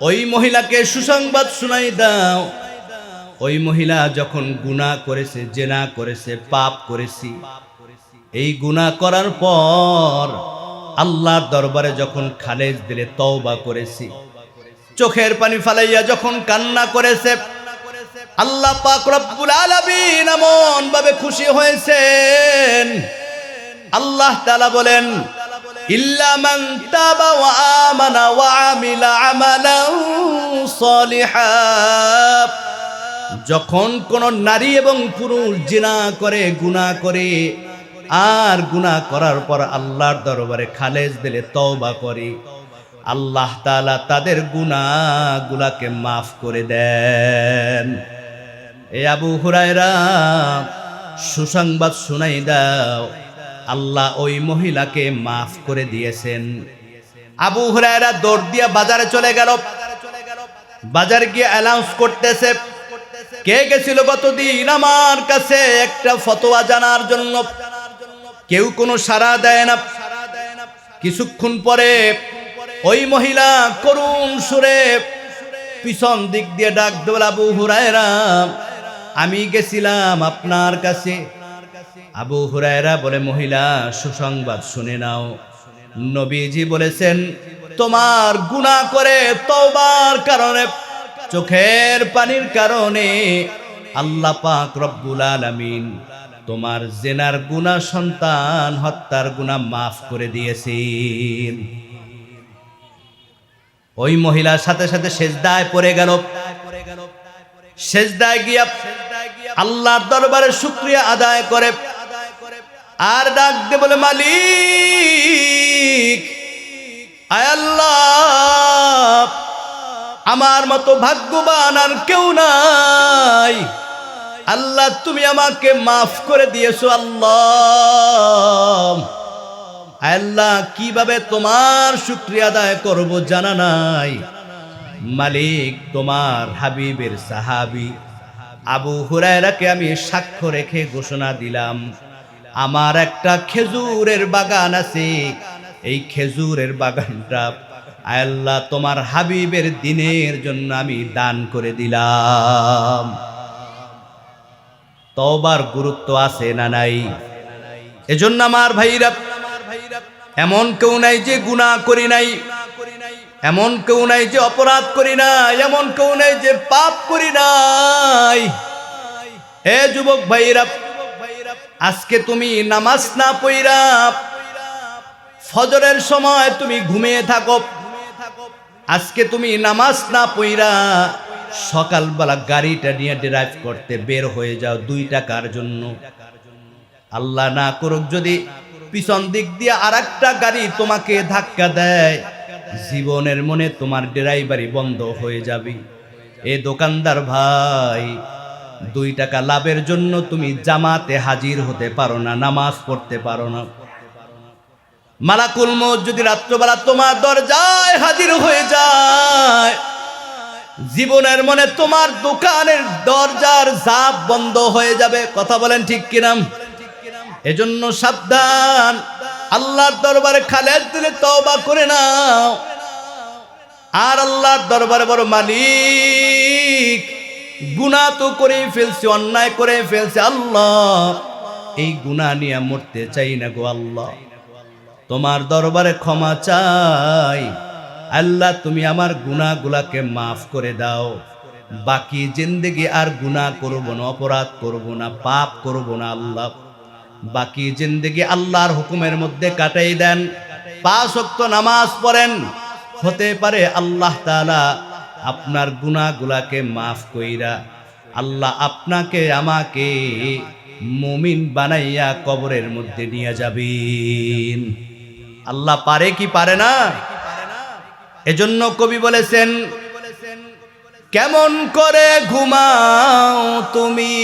ওই মহিলাকে সুসংবাদ শুনাই দাও। ওই মহিলা যখন গুনাহ করেছে, জেনা করেছে, পাপ করেছে, এই গুনাহ করার পর আল্লাহর দরবারে যখন খালেজ দিলে তওবা করেছে, চোখের পানি ফালাইয়া যখন কান্না করেছে, আল্লাহ পাক রব্বুল আলামিন এমন ভাবে খুশি হয়েছেন। আল্লাহ তাআলা বলেন, ইল্লা মান তাবা ওয়া আমানা ওয়া আমিলা আমালান সলিহা। যখন কোন নারী এবং পুরুষ জিনা করে, গুনাহ করে, আর গুনাহ করার পর আল্লাহর দরবারে খালেজ দিলে তওবা করে, আল্লাহ তাআলা তাদের গুনাহগুলোকে মাফ করে দেন। এ আবু হুরায়রা, সুসংবাদ শুনাই দাও, আল্লাহ ওই মহিলাকে মাফ করে দিয়েছেন। আবু হুরায়রা দৌড় দিয়া বাজারে চলে গেল। বাজার গিয়ে অ্যানাউন্স করতেছে, কে গেছিল গতদিন আমার কাছে একটা ফতোয়া জানার জন্য? কেউ কোনো সাড়া দেয় না। কিছুক্ষণ পরে ওই মহিলা করুণ সুরে পিছন দিক দিয়ে ডাক দিল, আবু হুরায়রা, আমি গেছিলাম আপনার কাছে। আবু হুরায়রা বলে, মহিলা, সুসংবাদ শুনে নাও, নবীজি বলেছেন তোমার গুনাহ করে তওবার কারণে, চোখের পানির কারণে আল্লাহ পাক রব্বুল আলামিন তোমার জেনার গুনাহ, সন্তান হত্যার গুনাহ মাফ করে দিয়েছেন। ওই মহিলার সাথে সাথে সেজদায় পড়ে গেল। সেজদায় গিয়া আল্লাহর দরবারে শুকরিয়া আদায় করে আর ডাক দিয়ে বলে, মালিক, আয় আল্লাহ, আমার মতো ভাগ্যবান আর কেউ নাই। আল্লাহ, তুমি আমাকে মাফ করে দিয়েছো। আল্লাহ, আল্লাহ, কিভাবে তোমার শুকরিয়া আদায় করব জানা নাই। মালিক, তোমার হাবিবের সাহাবী আবু হুরায়রাকে আমি সাক্ষ্য রেখে ঘোষণা দিলাম, আমার একটা খেজুরের বাগান আছে, এই খেজুরের বাগানটা আল্লাহ তোমার হাবিবের দ্বীনের জন্য আমি দান করে দিলাম। তওবার গুরুত্ব আছে না নাই? এজন্য আমার ভাইরা, এমন কেউ নাই যে গুনাহ করি নাই, এমন কেউ নাই যে অপরাধ করি নাই, এমন কেউ নাই যে পাপ করি নাই। এ যুবক ভাইরা, আজকে তুমি নামাজ না পড়া ফজরের সময় তুমি ঘুমিয়ে থাকো, আজকে তুমি নামাজ না পড়া সকালবেলা গাড়িটা নিয়ে ড্রাইভ করতে বের হয়ে যাও 2 টাকার জন্য। আল্লাহ না করুক যদি পিছন দিক দিয়ে আরেকটা গাড়ি তোমাকে ধাক্কা দেয়, জীবনের মনে তোমার ড্রাইভারি বন্ধ হয়ে যাবে। এ দোকানদার ভাই, 2 টাকা লাভের জন্য তুমি জামাতে হাজির হতে পারো না, নামাজ পড়তে পারো না। মালাকুল মউত যদি রাত্রবেলা তোমার দরজায় হাজির হয়ে যায়, জীবনের মনে তোমার দোকানের দরজার জাপ বন্ধ হয়ে যাবে। কথা বলেন ঠিক কিনা? এজন্য সাবধান, আল্লাহর দরবারে খালেজ দিলে তওবা করে নাও। আর আল্লাহর দরবারে বড়, মালিক, গুনাহ তো করে ফেলছি, অন্যায় করে ফেলছি, আল্লাহ এই গুনাহ নিয়ে মরতে চাই না গো আল্লাহ, তোমার দরবারে ক্ষমা চাই। আল্লাহ, তুমি আমার গুনাহগুলোকে মাফ করে দাও, বাকি জিন্দেগি আর গুনাহ করব না, অপরাধ করব না, পাপ করব না। আল্লাহ, বাকি জিন্দেগি আল্লাহর হুকুমের মধ্যে কাটাই দেন, 5 ওয়াক্ত নামাজ পড়েন। হতে পারে আল্লাহ তাআলা আপনার গুনাহগুলোকে মাফ কইরা আল্লাহ আপনাকে আমাকে মুমিন বানাইয়া কবরের মধ্যে নিয়ে যাবেন। আল্লাহ পারে কি পারে না? এজন্য কবি বলেছেন, কেমন করে ঘুমাও তুমি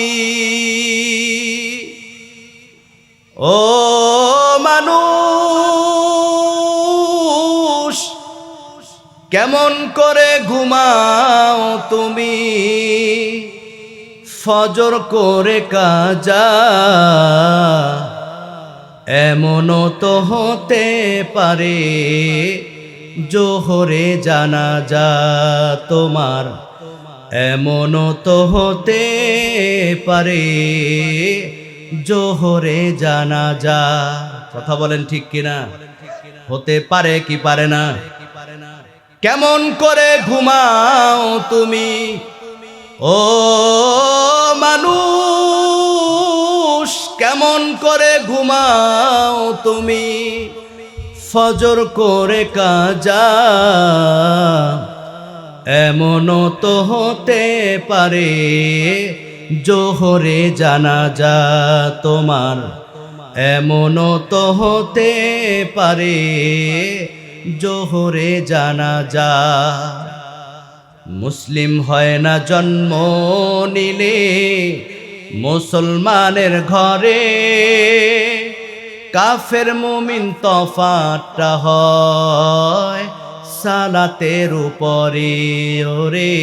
ও মানুষ, কেমন করে ঘুমাও তুমি ফজর করে কাজা, এমনও তো হতে পারে জোহরে জানাজা তোমার, এমনও তো হতে পারে জোহরে জানাজা। কথা বলেন ঠিক কিনা? হতে পারে কি পারে না? কেমন করে ঘুমাও তুমি ও মানুষ, কেমন করে ঘুমাও তুমি ফজর করে কাজা, এমনও তো হতে পারে জোহরে জানাজা তোমার, এমনও তো হতে পারে জোহরে জানাজা। মুসলিম হয় না জন্ম নিলে মুসলমানের ঘরে, কাফের মুমিন তফাতটা হয় সালাতের উপরে, ওরে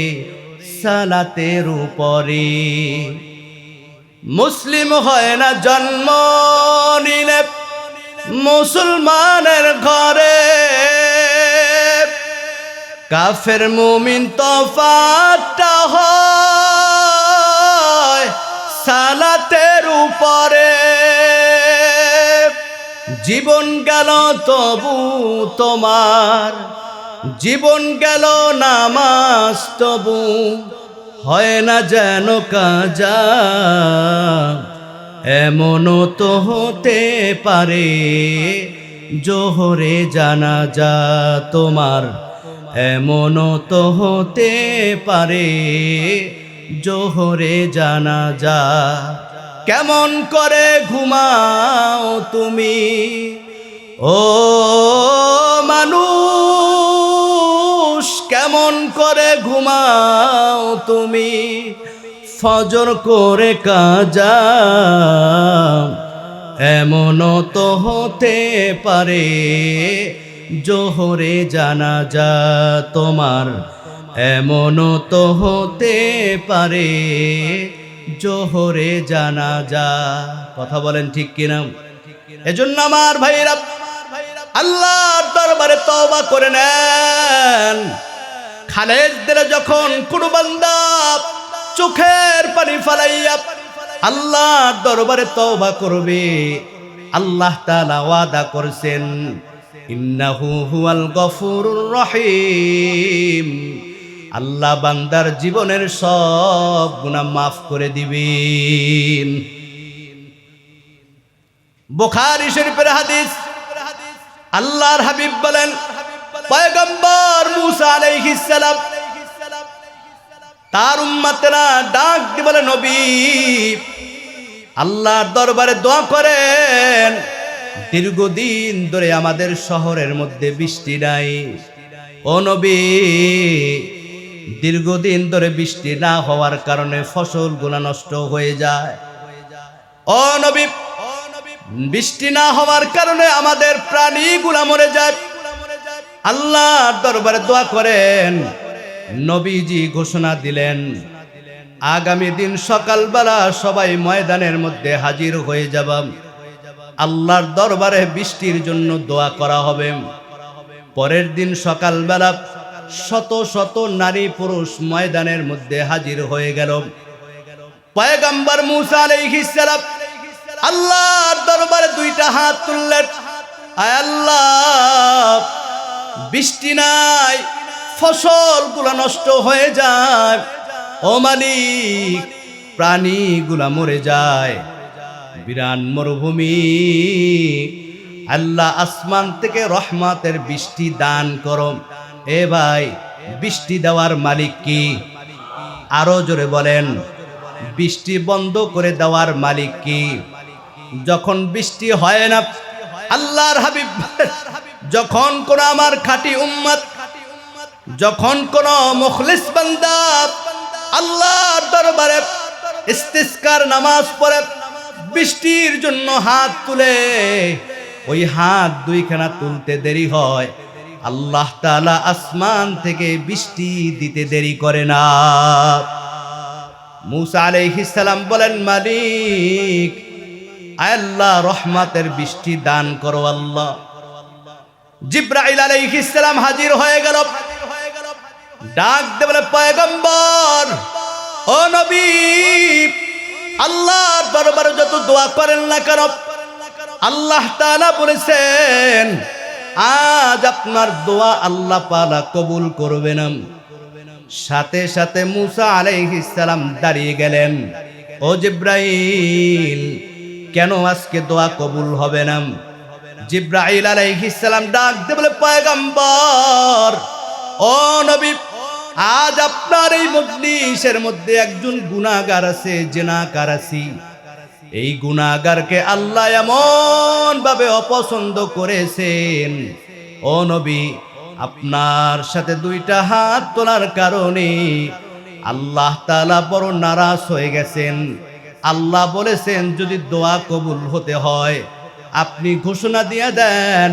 সালাতের উপরে। মুসলিম হয় না জন্ম নিলে মুসলমানের ঘরে, কাফের মুমিন তফাতটা হয় সালাতের উপরে। জীবন গেল তবু তোমার, জীবন গেল নামাজ তবু হয় না যেন কাজা, এমনও তো হতে পারে জোহরে জানাজা তোমার, এমনও তো হতে পারে জোহরে জানাজা। কেমন করে ঘুমাও তুমি ও মানুষ, কেমন করে ঘুমাও তুমি ফজর করে কাজা, এমনও তো হতে পারে জোহরে জানাজা তোমার, এমনও তো হতে পারে জোহরে জানাজা। কথা বলেন ঠিক কিনা? এজন্য আমার ভাইরা আল্লাহর দরবারে তওবা করে নেন। খালেদ দিলে যখন কোন বান্দা চোখের পানি ফালাইয়া আল্লাহর দরবারে তওবা করবে, আল্লাহ তাআলা ওয়াদা করেছেন ইন্নাহু হুয়াল গফুরুর রহিম, আল্লাহ বান্দার জীবনের সব গুনাহ মাফ করে দিবেন। বুখারী শরীফের হাদিস, আল্লাহর হাবিব বলেন পয়গম্বর মুসা আলাইহিস সালাম তার উম্মতেরা ডাক দিয়ে বলে নবী আল্লাহর দরবারে দোয়া করেন, দীর্ঘদিন ধরে আমাদের শহরের মধ্যে বৃষ্টি নাই। ও নবী, দীর্ঘদিন ধরে বৃষ্টি না হওয়ার কারণে ফসলগুলো নষ্ট হয়ে যায়। ও নবী, বৃষ্টি না হওয়ার কারণে আমাদের প্রাণীগুলা মরে যায়। আল্লাহর দরবারে দোয়া করেন। নবীজি ঘোষণা দিলেন আগামী দিন সকালবেলা সবাই ময়দানের মধ্যে হাজির হয়ে যাব, আল্লাহর দরবারে বৃষ্টির জন্য দোয়া করা হবে। পরের দিন সকালবেলা শত শত নারী পুরুষ ময়দানের মধ্যে হাজির হয়ে গেল। পয়গম্বর মুসা আলাইহিস সালাম আল্লাহর দরবারে দুইটা হাত তুললেন, আয় আল্লাহ, বৃষ্টি নাই, ফসলগুলো নষ্ট হয়ে যায়, ও মালিক, প্রাণীগুলা মরে যায়, বিরান মরুভূমি, আল্লাহ আসমান থেকে রহমতের বৃষ্টি দান করো। এ ভাই, বৃষ্টি দেওয়ার মালিক কি? আরো জোরে বলেন, বৃষ্টি বন্ধ করে দেওয়ার মালিক কি? যখন বৃষ্টি হয় না, আল্লাহর হাবিব যখন কোন আমার খাঁটি উম্মত, যখন কোন মুখলিস বান্দা আল্লাহর দরবারে ইস্তিসকার নামাজ পড়ে বৃষ্টির জন্য হাত তুলে, ওই হাত দুইখানা তুলতে দেরি হয়, আল্লাহ তাআলা আসমান থেকে বৃষ্টি দিতে দেরি করে না। মূসা আলাইহিস সালাম বলেন, মালিক আয় আল্লাহ, রহমতের বৃষ্টি দান করো আল্লাহ। জিবরাইল আলাইহিস সালাম হাজির হয়ে গেল, ডাক দিয়ে বলে, পয়গম্বর, ও নবী, আল্লাহর দরবারে যত দোয়া করেন না কেন, আল্লাহ তাআলা বলেছেন আজ আপনার দোয়া আল্লাহ পালা কবুল করবে না। সাথে সাথে মূসা আলাইহিস সালাম দাঁড়িয়ে গেলেন, ও জিবরাইল, কেন আজকে দোয়া কবুল হবে না? জিবরাইল আলাইহিস সালাম ডাক দিয়ে বলে, পয়গম্বর, ও নবী, আজ আপনার এই মজলিসের মধ্যে একজন গুনাহগার আছে, জিনাকার আছে। এই গুনাহগারকে আল্লাহ এমন ভাবে অপছন্দ করেছেন, ও নবী, আপনার সাথে দুইটা হাত তোলার কারণে আল্লাহ তাআলা বড় নারাজ হয়ে গেছেন। আল্লাহ বলেছেন যদি দোয়া কবুল হতে হয় আপনি ঘোষণা দিয়ে দেন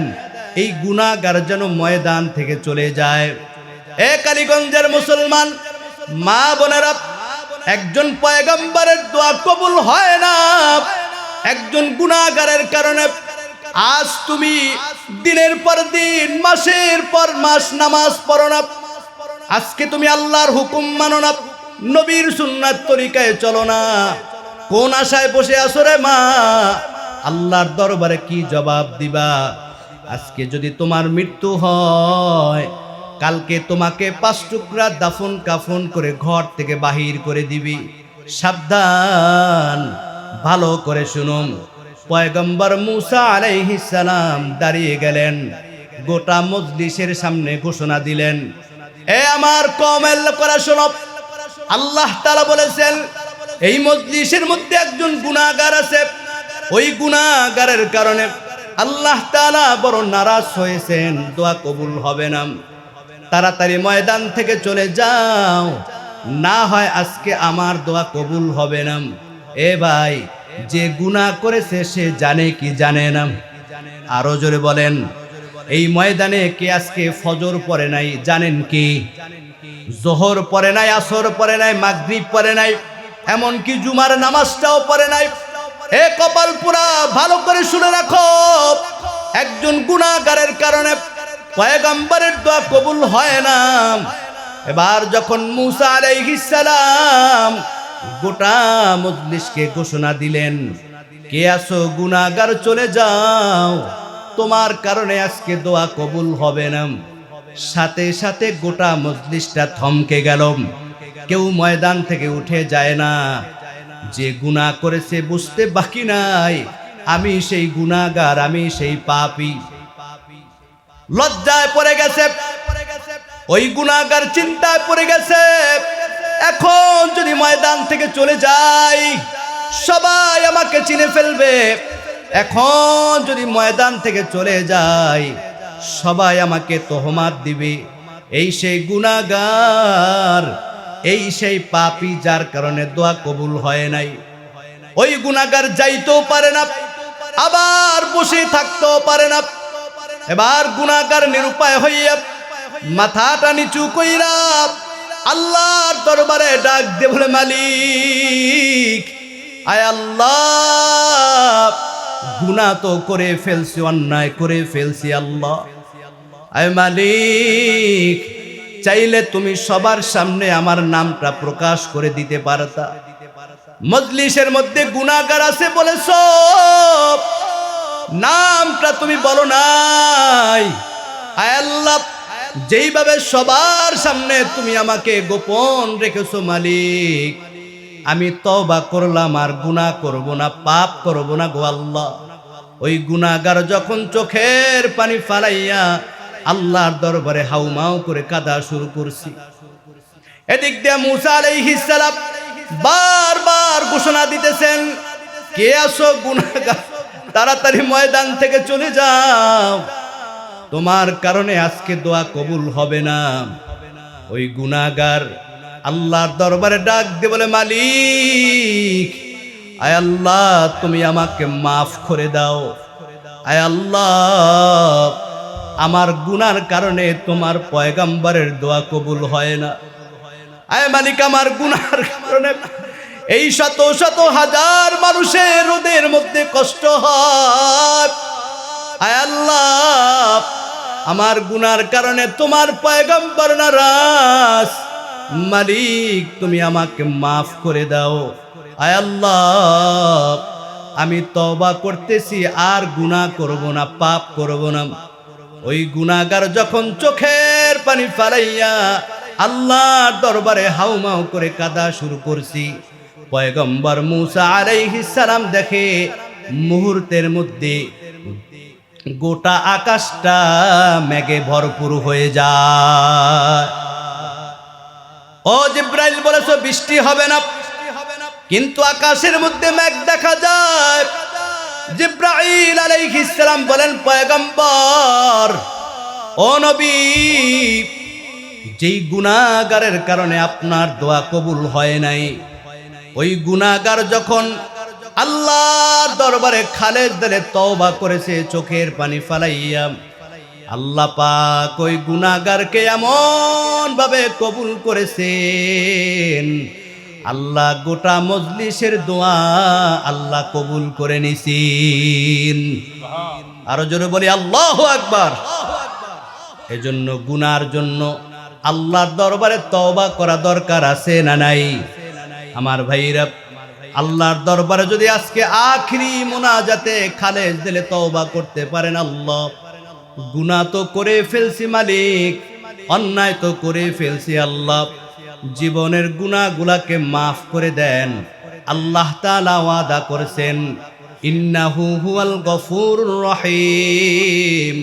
এই গুনাহগার যেন ময়দান থেকে চলে যায়। এ কালীগঞ্জের মুসলমান মা বোনেরা, একজন পয়গম্বরের দোয়া কবুল হয় না একজন গুনাহগারের কারণে। আজ তুমি দিনের পর দিন, মাসের পর মাস নামাজ পড়ো না, আজকে তুমি আল্লাহর হুকুম মানো না, নবীর সুন্নাত তরিকায় চলো না, কোন আশায় বসে আছো রে মা? আল্লাহর দরবারে কি জবাব দিবা? আজকে যদি তোমার মৃত্যু হয়, কালকে তোমাকে 5 টুকরা দাফন কাফন করে ঘর থেকে বাহির করে দিবি। সাবধান, ভালো করে শুনুন। পয়গম্বর মূসা আলাইহিস সালাম দাঁড়িয়ে গেলেন, গোটা মজলিসের সামনে ঘোষণা দিলেন, এ আমার কওমের লোকেরা শোনো, আল্লাহ তাআলা বলেছেন এই মজলিসের মধ্যে একজন গুনাহগার আছে, ওই গুনাহগারের কারণে আল্লাহ তাআলা বড় নারাজ হয়েছেন, দোয়া কবুল হবে না। তাড়াতাড়ি ময়দান থেকে চলে যাও, না হয় আজকে আমার দোয়া কবুল হবে না। এ ভাই, যে গুনাহ করেছে সে জানে কি জানে না? আরো জোরে বলেন। এই ময়দানে কে আজকে ফজর পড়ে নাই? জানেন কি? জোহর পড়ে নাই, আসর পড়ে নাই, মাগরিব পড়ে নাই, এমনকি জুমার নামাজটাও পড়ে নাই। এ কপাল পুরা, ভালো করে শুনে রাখো, একজন গুনাহগারের কারণে পয়গম্বরের দোয়া কবুল হয় না। এবার যখন মূসা আলাইহিস সালাম গোটা মজলিসকে ঘোষণা দিলেন, কে আছো গুনাহগার, চলে যাও, তোমার কারণে আজকে দোয়া কবুল হবে না। সাথে সাথে গোটা মজলিসটা থমকে গেল, কেউ ময়দান থেকে উঠে যায় না। যে গুনাহ করেছে বুঝতে বাকি নাই, আমি সেই গুনাহগার, আমি সেই পাপী। লজ্জায় পড়ে গেছে ওই গুনাহগার, চিন্তায় পড়ে গেছে, এখন যদি ময়দান থেকে চলে যাই সবাই আমাকে চিনে ফেলবে, এখন যদি ময়দান থেকে চলে যাই সবাই আমাকে তোহমাত দিবে। এই সেই গুনাহগার, এই সেই পাপী, যার কারণে দোয়া কবুল হয় নাই। ওই গুনাহগার যাইতেও পারে না, আবার বসে থাকতেও পারে না। এবার গুনাহগার নিরুপায় হইয়া মাথাটা নিচু কইরা আল্লাহর দরবারে ডাক দিয়ে বলে, মালিক আয় আল্লাহ, গুনাহ তো করে ফেলছি, অন্যায় করে ফেলছি, আল্লাহ আয় মালিক, চাইলে তুমি সবার সামনে আমার নামটা প্রকাশ করে দিতে পারতা। মজলিসের মধ্যে গুনাহগার আছে বলেছ, নামটা তুমি বলো নাই। আয় আল্লাহ, যেইভাবে সবার সামনে তুমি আমাকে গোপন রেখেছো মালিক, আমি তওবা করলাম, আর গুনাহ করব না, পাপ করব না গো আল্লাহ। ওই গুনাহগার যখন চোখের পানি ফালাইয়া আল্লাহর দরবারে হাউমাউ করে কাঁদা শুরু করছি, এদিক দিয়ে মূসা আলাইহিস সালাম বারবার ঘোষণা দিতেছেন, কে আছো গুনাহগার, তাড়াতাড়ি ময়দান থেকে চলে যাও, তোমার কারণে আজকে দোয়া কবুল হবে না। ওই গুনাহগার আল্লাহর দরবারে ডাক দিয়ে বলে, মালিক আয় আল্লাহ, তুমি আমাকে মাফ করে দাও। আয় আল্লাহ, আমার গুনার কারণে তোমার পয়গম্বরের দোয়া কবুল হয় না। আয় মালিক, আমার গুনার কারণে এই শত শত হাজার মানুষের রোদের মধ্যে কষ্ট হয়। আয় আল্লাহ, আমার গুনার কারণে তোমার পয়গম্বর নারাজ, মালিক তুমি আমাকে মাফ করে দাও। আয় আল্লাহ, আমি তওবা করতেছি, আর গুনাহ করব না, পাপ করব না। ওই গুনাহগার যখন চোখের পানি ফালাইয়া আল্লাহর দরবারে হাউমাউ করে কাঁদা শুরু করছি, পয়গম্বর মূসা আলাইহিস সালাম দেখে মুহূর্তের মধ্যে গোটা আকাশটা মেঘে ভরপুর হয়ে যায়। ও জিব্রাইল বলেছো বৃষ্টি হবে না, কিন্তু আকাশের মধ্যে মেঘ দেখা যায়। জিব্রাইল আলাইহিস সালাম বলেন, পয়গম্বর, ও নবী, যেই গুনাহগারের কারণে আপনার দোয়া কবুল হয় নাই, ওই গুনাহগার যখন আল্লাহর দরবারে খালেদ দিলে তওবা করেছে চোখের পানি ফালাইয়া, আল্লাহ পাক ওই গুনাহগারকে এমন ভাবে কবুল করেছেন, আল্লাহ গোটা মজলিসের দোয়া আল্লাহ কবুল করে নিছেন। আরো জোরে বলি আল্লাহু আকবার। এজন্য গুনার জন্য আল্লাহর দরবারে তওবা করা দরকার আছে না নাই? আমার ভাইরা, আল্লাহর দরবারে যদি আজকে আখিরি মুনাজাতে খালেজ দিলে তওবা করতে পারেন, আল্লাহ গুনাহ তো করে ফেলছি মালিক, অন্যায় তো করে ফেলছি, আল্লাহ জীবনের গুনাহগুলাকে মাফ করে দেন। আল্লাহ তাআলা ওয়াদা করেছেন, ইন্নাহু হুয়াল গফুরুর রহিম,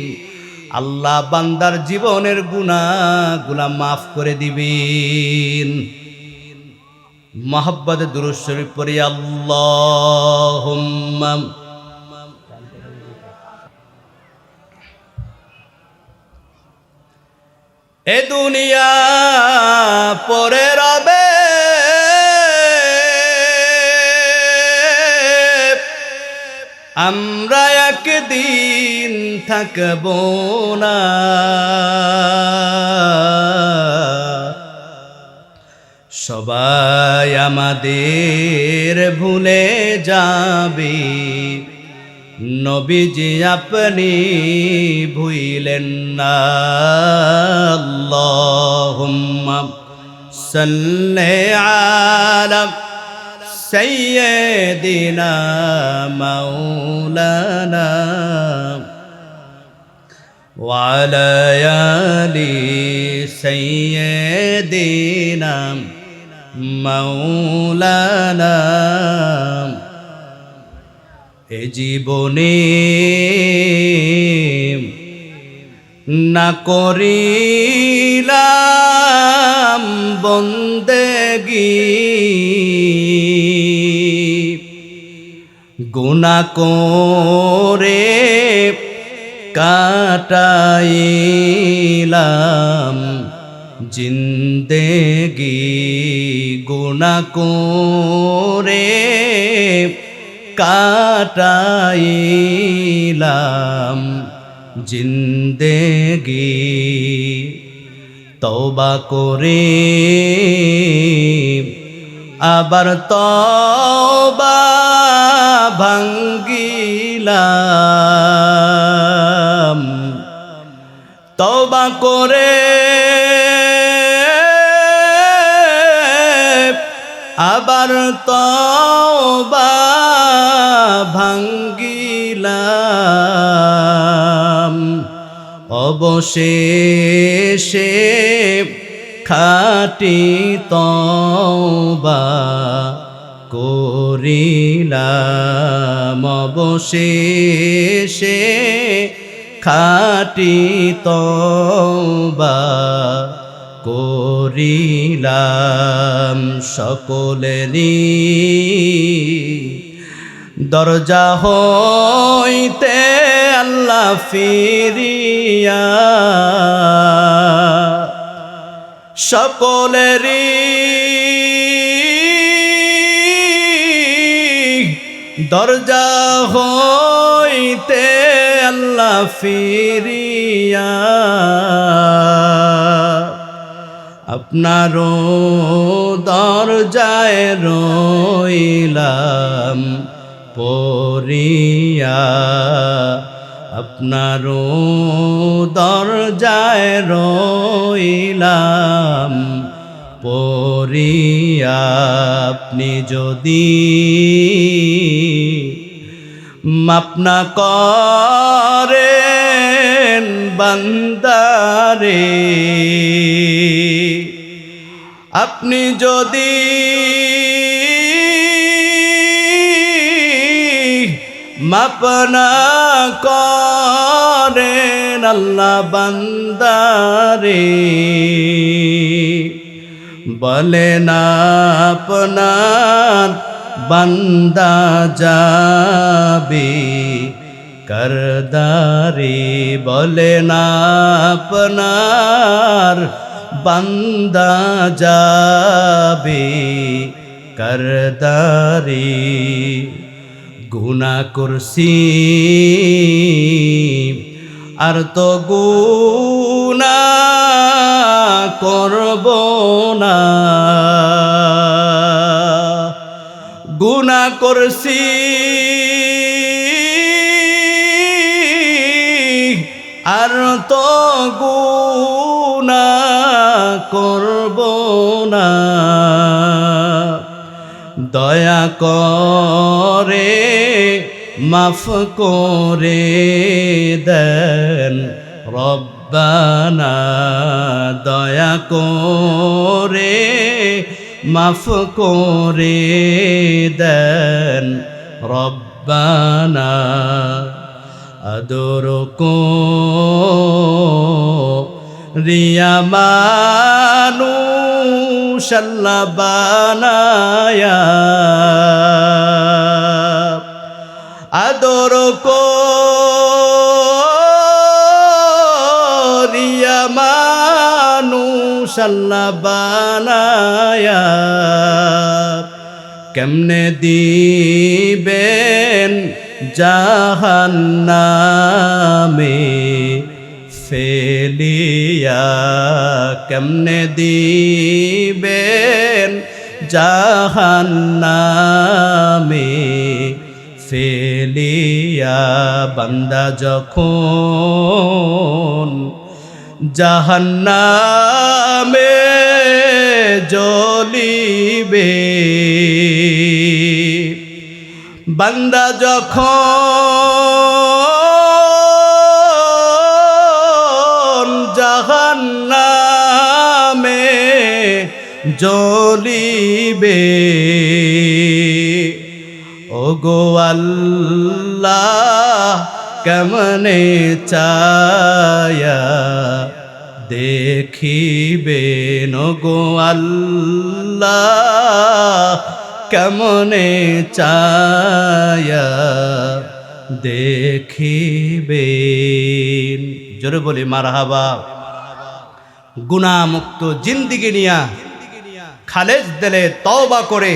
আল্লাহ বান্দার জীবনের গুনাহগুলা মাফ করে দিবেন। মোহাব্বতে দুরূদ শরীফ পড়ি, আল্লাহুম্মা এ দুনিয়া পরে রবে, আমরা একদিন থাকব না, সবাই আমাদের ভুলে যাবে, নবীজি আপনি ভুইলেন না। আল্লাহুম্মা সাল্লি আলা সাইয়্যিদিনা মাওলানা ওয়া আলা আলি সাইয়্যিদিনা মাওলানা। এ জীবনে না করিলাম বন্দেগি, গুনাহ করে কাটাইলাম জিন্দেগি, গুনাহ করে কাটাইলাম জিন্দেগি। তওবা করে আবার তওবা ভাঙ্গিলাম, তওবা করে আবার তওবা ভাঙ্গিলাম, অবশেষে খাঁটি তওবা করিলাম, অবশেষে খাঁটি তওবা করিলাম। সকলেরই দরজা হইতে আল্লাহ ফিরিয়া, সকলেরই দরজা হইতে আল্লাহ ফিরিয়া, আপনারও দরজায় রইলাম পড়িয়া, আপনারও দরজায় রইলাম পড়িয়া। আপনি যদি মাফ না করেন বান্দারে, আপনি যদি মাফ না করেন আল্লাহ বান্দারে, বলেন আপনার বান্দা যাবে কারদারে, বলেন আপনার বান্দা যাবে কারদারে। গুনাহ করছি আর তো গুনাহ করব না, গুনাহ করছি আর তো গুনাহ করব না। দয়া করে মাফ করে দেন রব্বানা, দয়া করে মাফ করে দেন রব্বানা। আদর রিয়া মানুষ আল্লাহ বানায়া, আদর রিয়া মানুষ আল্লাহ বানায়া, কেমনে দিবেন জাহান্নামে ফেলিয়া, কেমনে দিবেন জাহান্নামে ফেলিয়া। বান্দা যখন জাহান্নামে জ্বলিবে, বান্দা যখন জাহান্নামে জ্বলিবে, ওগো আল্লাহ কেমনে চায়া দেখিবেন, ওগো আল্লাহ কেমনে চায়া দেখিবেন। জোরে বলি মারহাবা। গুনাহ মুক্ত জিন্দেগি নিয়া খালেজ দিলে তওবা করে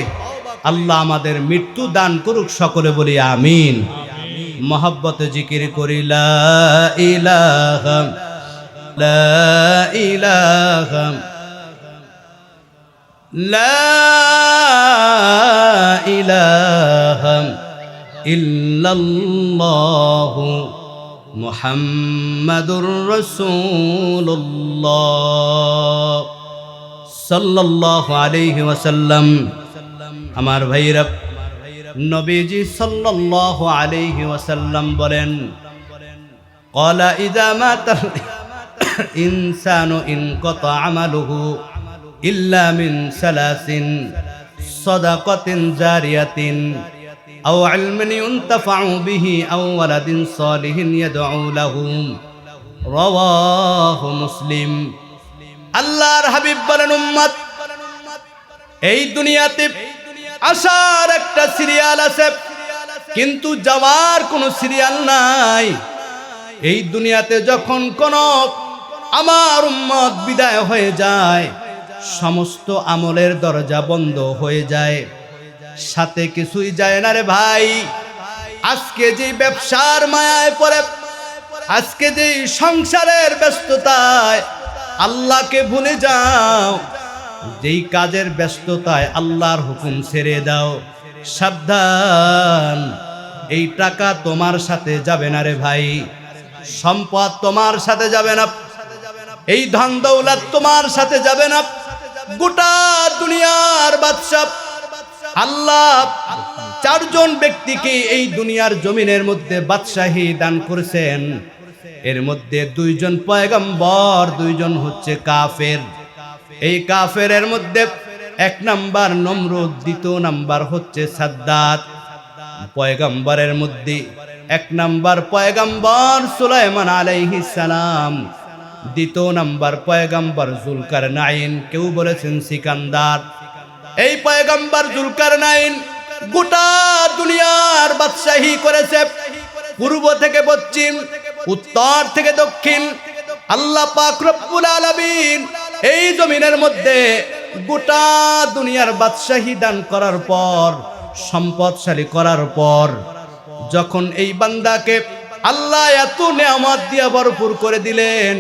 আল্লাহ আমাদের মৃত্যু দান করুক, সকলে বলি আমিন। মহব্বতে জিকির করি লা ইলাহা লা ইলাহা লা ইলাহা ইল্লাল্লাহু মুহাম্মাদুর রাসূলুল্লাহ সাল্লাল্লাহু আলাইহি ওয়াসাল্লাম। আমার ভাইরা, নবীজি সাল্লাল্লাহু আলাইহি ওয়াসাল্লাম বলেন, ক্বালা ইযা মাতাল ইনসানু ইনকাতা আমালুহু ইল্লা মিন সালাসিন সাদাকাতিন জারিয়াতিন আও ইলমিন ইউনতাফাউ বিহি আও ওয়ালাদিন সালিহিন ইয়াদউ লাহু। রাওয়াহু মুসলিম। আল্লাহর হাবিব বলেন, উম্মত, এই দুনিয়াতে আসার একটা সিরিয়াল আছে, কিন্তু যাওয়ার কোনো সিরিয়াল নাই। এই দুনিয়াতে যখন কোন আমার উম্মত বিদায় হয়ে যায়, সমস্ত আমলের দরজা বন্ধ হয়ে যায়, সাথে কিছুই যায় না রে ভাই। আজকে যে ব্যবসার মায়ায় পড়ে, আজকে যে সংসারের ব্যস্ততায় আল্লাহকে ভুলে যাও, যেই কাজের ব্যস্ততায় আল্লাহর হুকুম ছেড়ে দাও, সাবধান, এই টাকা তোমার সাথে যাবে না রে ভাই, সম্পদ তোমার সাথে যাবে না, এই ধন দৌলত তোমার সাথে যাবে না। গোটা দুনিয়ার বাদশা আল্লাহ চারজন ব্যক্তিকে এই দুনিয়ার জমিনের মধ্যে বাদশাহী দান করেছেন। এর মধ্যে দুইজন পয়গম্বর, দুইজন হচ্ছে কাফের। এই কাফেরের মধ্যে এক নাম্বার নমরুদ, দ্বিতীয় নাম্বার হচ্ছে সাদ্দাত। পয়গম্বরের মধ্যে এক নাম্বার পয়গম্বর সুলাইমান আলাইহিস সালাম, দ্বিতীয় নাম্বার পয়গম্বর জুলকারনাইন, কেউ বলেছেন সিকান্দার। এই পয়গম্বর জুলকারনাইন গোটা দুনিয়ার বাদশাহী করেছে, পূর্ব থেকে পশ্চিম, উত্তর থেকে দক্ষিণ। আল্লাহ পাক রব্বুল আলামিন এই জমিনের মধ্যে গোটা দুনিয়ার বাদশাহী দান করার পর, সম্পদশালী করার পর, যখন এই বান্দাকে আল্লাহ এত নেয়ামত দিয়া ভরপুর করে দিলেন,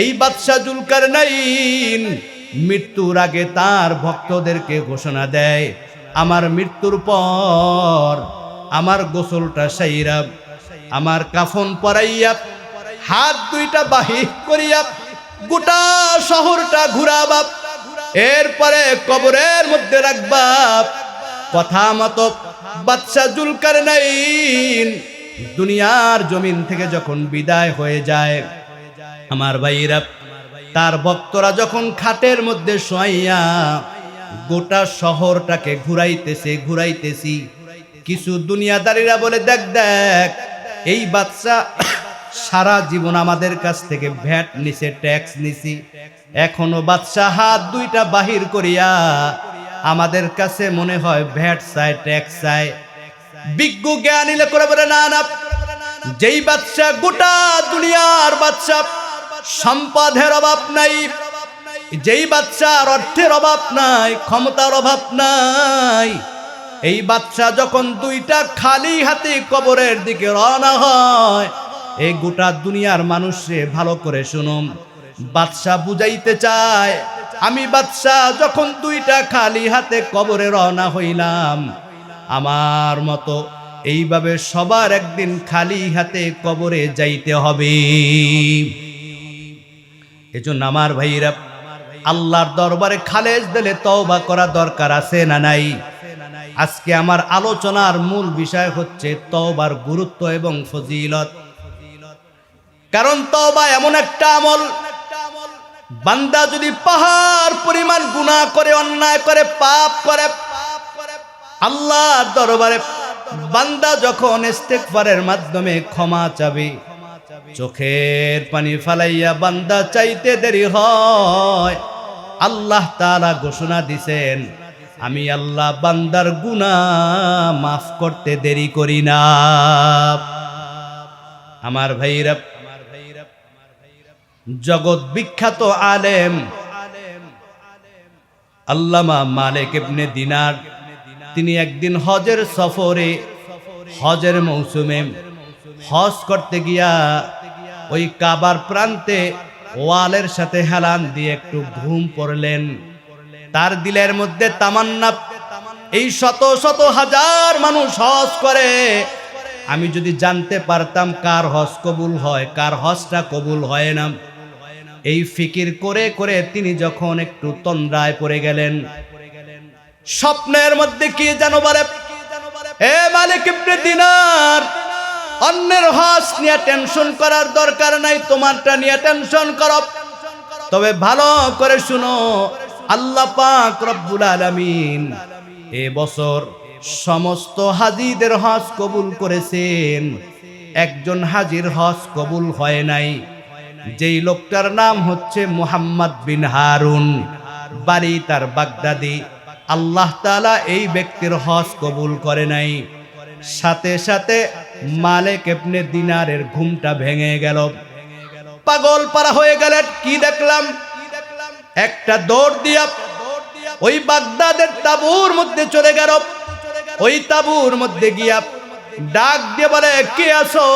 এই বাদশা জুলকারনাইন মৃত্যুর আগে তার ভক্তদেরকে ঘোষণা দেয়, আমার মৃত্যুর পর আমার গোসলটা সাইরা, আমার কাফন পরাইয়া, হাত দুইটা বাহির করিয়া গোটা শহরটা ঘুরাবা, এরপরে কবরের মধ্যে রাখবা। কথা মতো বাদশা জুলকারনাইন দুনিয়ার জমিন থেকে যখন বিদায় হয়ে যায়, আমার ভাইরা, তার ভক্তরা যখন খাটের মধ্যে শোয়াইয়া গোটা শহরটাকে ঘুরাইতেছি, কিছু দুনিয়াদারিরা বলে, দেখ দেখ, এই বাদশা সারা জীবন আমাদের কাছ থেকে ভ্যাট নিছে, ট্যাক্স নিছি, এখনো বাদশা হাত দুইটা বাহির করিয়া আমাদের কাছে মনে হয় ভ্যাট চায়, ট্যাক্স চায়। বিজ্ঞ জ্ঞানীরা করে বলে, না না, যেই বাদশা গোটা দুনিয়ার বাদশা, সম্পদের অভাব নাই, যেই বাদশার অর্থের অভাব নাই, ক্ষমতার অভাব নাই, এই বাদশা যখন দুইটা খালি হাতে কবরের দিকে রওনা হয়, এই গোটা দুনিয়ার মানুষে ভালো করে শুনুন, বাদশা বুঝাইতে চায়, আমি বাদশা যখন দুইটা খালি হাতে কবরে রওনা হইলাম, আমার মতো এইভাবে সবার একদিন খালি হাতে কবরে যাইতে হবে। এজন্য আমার ভাইরা, আল্লাহর দরবারে খালেস দিলে তওবা করা দরকার আছে না নাই? আজকে আমার আলোচনার মূল বিষয় হচ্ছে তওবার গুরুত্ব এবং ফজিলত। কারণ তওবা এমন একটা আমল, বান্দা যদি পাহাড় পরিমাণ গুনাহ করে, অন্যায় করে, পাপ করে, আল্লাহর দরবারে বান্দা যখন ইস্তেগফারের মাধ্যমে ক্ষমা চাবে, চোখের পানি ফালাইয়া বান্দা চাইতে দেরি হয়, আল্লাহ তাআলা ঘোষণা দিবেন, আমি আল্লাহ বান্দার গুনাহ মাফ করতে দেরি করি না। আমার ভাইরা, জগৎ বিখ্যাত আলেম আল্লামা মালিক ইবনে দিনার, তিনি একদিন হজের সফরে, হজের মৌসুমে হজ করতে গিয়া ওই কাবার প্রান্তে ওয়ালের সাথে হেলান দিয়ে একটু ঘুম পড়লেন। তার দিলের মধ্যে তামান্না, এই শত শত হাজার মানুষ হজ করে, আমি যদি জানতে পারতাম কার হজ কবুল হয়, কার হজটা কবুল হয় না, এই ফিকির করে করে তিনি যখন একটু তন্দ্রায় পড়ে গেলেন, স্বপ্নের মধ্যে কি যেন বলে, এ মালিক ইবনে দিনার, অন্যের হজ নিয়ে টেনশন করার দরকার নাই, তোমারটা নিয়ে টেনশন করো। তবে ভালো করে শুনো, আল্লাহ পাক রব্বুল আলামিন এ বছর সমস্ত হাজীদের হজ কবুল করেছেন, একজন হাজীর হজ কবুল হয় নাই, যেই লোকটার নাম হচ্ছে মুহাম্মদ বিন হারুন, বাড়ি তার বাগদাদি। আল্লাহ তাআলা এই ব্যক্তির হজ কবুল করে নাই। সাথে সাথে মালিক ইবনে দিনারের ঘুমটা ভেঙে গেল, পাগল পারা হয়ে গেলেন। কি দেখলাম? একটা দৌড় দিয়া ওই বাগদাদের তাঁবুর মধ্যে চলে গেল। ওই তাঁবুর মধ্যে গিয়া ডাক দিয়ে বলে, কে আছো?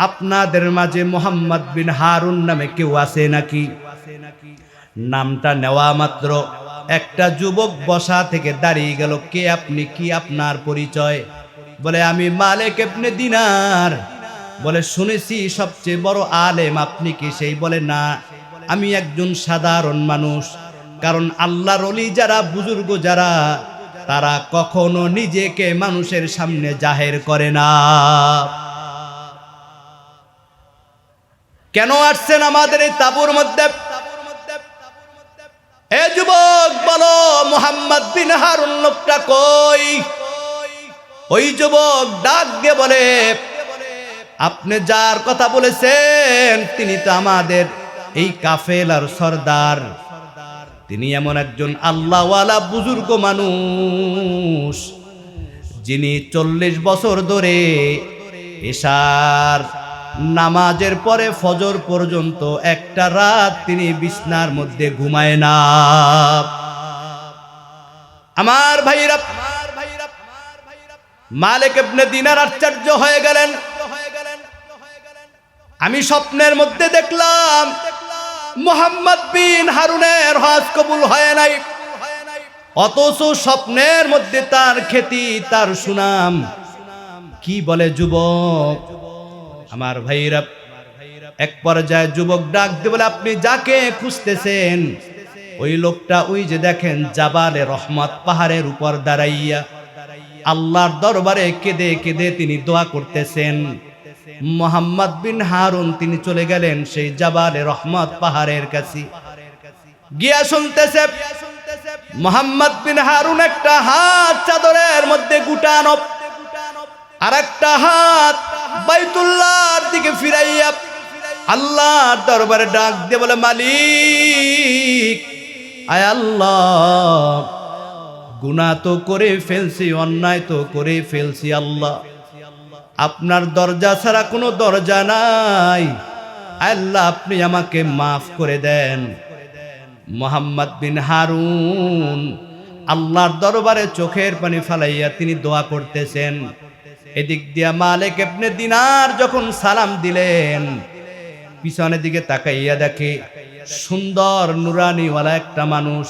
আপনাদের মাঝে মুহাম্মদ বিন হারুন নামে কেউ আছে নাকি? নামটা নেওয়া মাত্র একটা যুবক বসা থেকে দাঁড়িয়ে গেল। কে আপনি, কি আপনার পরিচয়? বলে আমি মালিক ইবনে দিনার। বলে শুনেছি সবচেয়ে বড় আলেম, আপনি কি সেই? বলে না, আমি একজন সাধারণ মানুষ। কারণ আল্লাহর ওলি যারা, বুজুর্গ যারা, তারা কখনো নিজেকে মানুষের সামনে জাহের করে না। কেন আসছেন আমাদের এই তাঁবুর মধ্যে? এ যুবক বলো, মুহাম্মদ বিন হারুন লোকটা কই? ওই যুবক ডাক দিয়ে বলে, আপনি যার কথা বলেছেন তিনি তো আমাদের এই কাফেলার সর্দার। তিনি এমন একজন আল্লাহওয়ালা বুজুর্গ মানুষ, যিনি 40 বছর ধরে এশার নামাজের পরে ফজর পর্যন্ত একটা রাত তিনি বিছনার মধ্যে ঘুমায় না। আমার ভাইরা, মালিক ইবনে দিনার আশ্চর্য হয়ে গেলেন। আমি স্বপ্নের মধ্যে দেখলাম মুহাম্মদ বিন হারুনের হজ কবুল হয় নাই, অথচ স্বপ্নের মধ্যে তার খ্যাতি, তার সুনাম। কি বলে যুবক? আমার ভাইরা, এক পর্যায়ে যুবক ডাক দিয়ে বলে, আপনি যাকে খুঁজতেছেন ওই লোকটা ওই যে দেখেন জাবালে রহমত, পাহাড়ের উপর দাঁড়াইয়া আল্লাহর দরবারে কেঁদে কেঁদে তিনি দোয়া করতেছেন। মুহাম্মদ বিন হারুন তিনি চলে গেলেন সেই জাবালে রহমত পাহাড়ের কাছে, গিয়া শুনতেছে মুহাম্মদ বিন হারুন একটা হাত চাদরের মধ্যে গুটানো, আর একটা হাত বাইতুল্লাহর দিকে ফিরাইয়া আল্লাহর দরবারে ডাক দিয়ে বলে, মালিক, আয় আল্লাহ, গুনাহ তো করে ফেলছি, অন্যায় তো করে ফেলছি, আল্লাহ আপনার দরজা ছাড়া কোনো দরজা নাই, আল্লাহ আপনি আমাকে মাফ করে দেন। মুহাম্মদ বিন হারুন আল্লাহর দরবারে চোখের পানি ফালাইয়া তিনি দোয়া করতেছেন। এদিক দিয়া মালিক ইবনে দিনার যখন সালাম দিলেন, পিছনের দিকে তাকাইয়া দেখে সুন্দর নুরানিওয়ালা একটা মানুষ।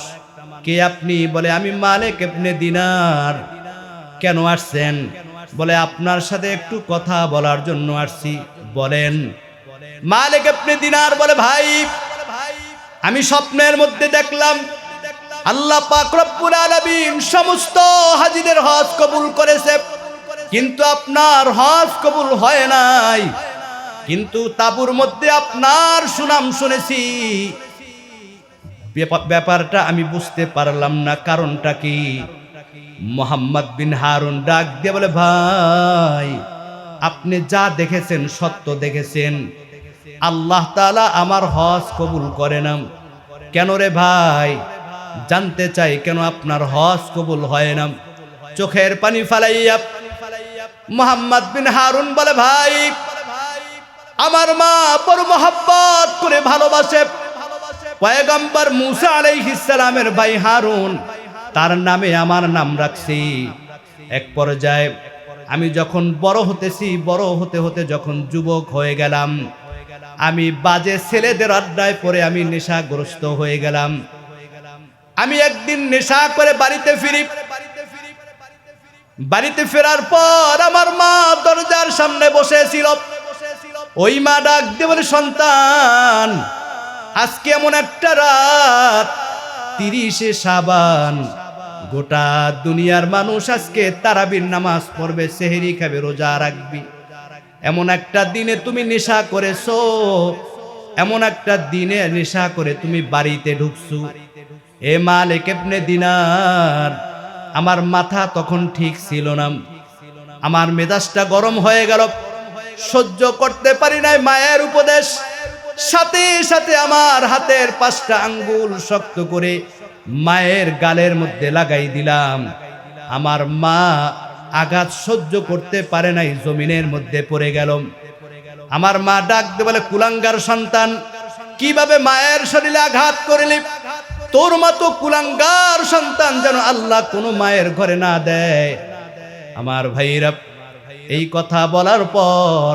কে আপনি? বলে আমি মালিক ইবনে দিনার। কেন আসছেন? বলে আপনার সাথে একটু কথা বলার জন্য আসছি। বলেন। মালিক ইবনে দিনার বলে, ভাই, আমি স্বপ্নের মধ্যে দেখলাম আল্লাহ পাক রব্বুল আলামিন সমস্ত হাজীদের হজ কবুল করেছে, কিন্তু আপনার হজ কবুল হয় নাই। কিন্তু তাঁবুর মধ্যে আপনার সুনাম শুনেছি, ব্যাপারটা আমি বুঝতে পারলাম না, কারণটা কি? মুহাম্মদ বিন হারুন ডাক দিয়ে বলে, ভাই, আপনি যা দেখেছেন সত্য দেখেছেন, আল্লাহ তাআলা আমার হজ কবুল করে না। কেন রে ভাই? জানতে চাই কেন আপনার হজ কবুল হয় না? চোখের পানি ফালাইয়া মুহাম্মদ বিন হারুন বলে, ভাই, আমার মা বড় মহব্বত করে ভালোবাসে পয়গম্বর মুসা আলাইহিস সালামের ভাই হারুন, তার নামে আমার নাম রাখছি। এক পর্যায়ে আমি যখন বড় হতেছি, বড় হতে হতে যখন যুবক হয়ে গেলাম, আমি বাজে ছেলেদের আড্ডায় পড়ে আমি নেশাগ্রস্ত হয়ে গেলাম। আমি একদিন নেশা করে বাড়িতে ফিরি। বাড়িতে ফেরার পর আমার মা দরজার সামনে বসেছিল। ওই মা ডাক দিয়ে বলে, সন্তান, আজকে এমন একটা রাত, 30শে শাবান, গোটা দুনিয়ার মানুষ আজকে তারাবির নামাজ পড়বে, সেহরি খাবে, রোজা রাখবি। এমন একটা দিনে তুমি নেশা করেছো, এমন একটা দিনে নেশা করে তুমি বাড়িতে ঢুকছো। এ মালিক ইবনে দিনার, আমার মাথা তখন ঠিক ছিল না, আমার মেজাজটা গরম হয়ে গেল, সহ্য করতে পারি নাই মায়ের উপদেশ। সাথে সাথে আমার হাতের 5টা আঙ্গুল শক্ত করে মায়ের গালের মধ্যে লাগাই দিলাম। আমার মা আঘাত সহ্য করতে পারে নাই, জমিনের মধ্যে পড়ে গেল। আমার মা ডাক দিয়ে বলে, কুলাঙ্গার সন্তান, কিভাবে মায়ের শরীরে আঘাত করলি? তোর মতো কুলাঙ্গার সন্তান যেন আল্লাহ কোনো মায়ের ঘরে না দেয়। আমার ভাইরা, এই কথা বলার পর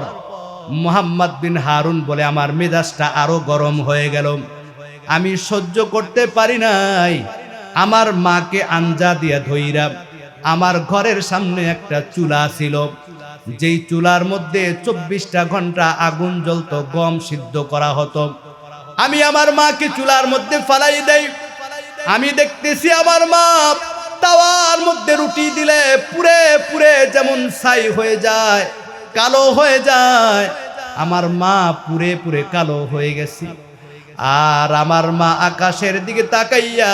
মুহাম্মদ বিন হারুন বলে, আমার মেজাজটা আরো গরম হয়ে গেল। আমি সহ্য করতে পারি নাই। আমার মাকে আঞ্জা দিয়া ধইরা আমার ঘরের সামনে একটা চুলা ছিল, যেই চুলার মধ্যে 24টা ঘন্টা আগুন জ্বলতো, গম সিদ্ধ করা হতো। আমি আমার মাকে চুলার মধ্যে ফালাই দেই। আমি দেখতেছি আমার মা তাওয়ার মধ্যে রুটি দিলে পুড়ে পুড়ে যেমন ছাই হয়ে যায়, কালো হয়ে যায়, আমার মা পুড়ে পুড়ে কালো হয়ে গেছে। আর আমার মা আকাশের দিকে তাকাইয়া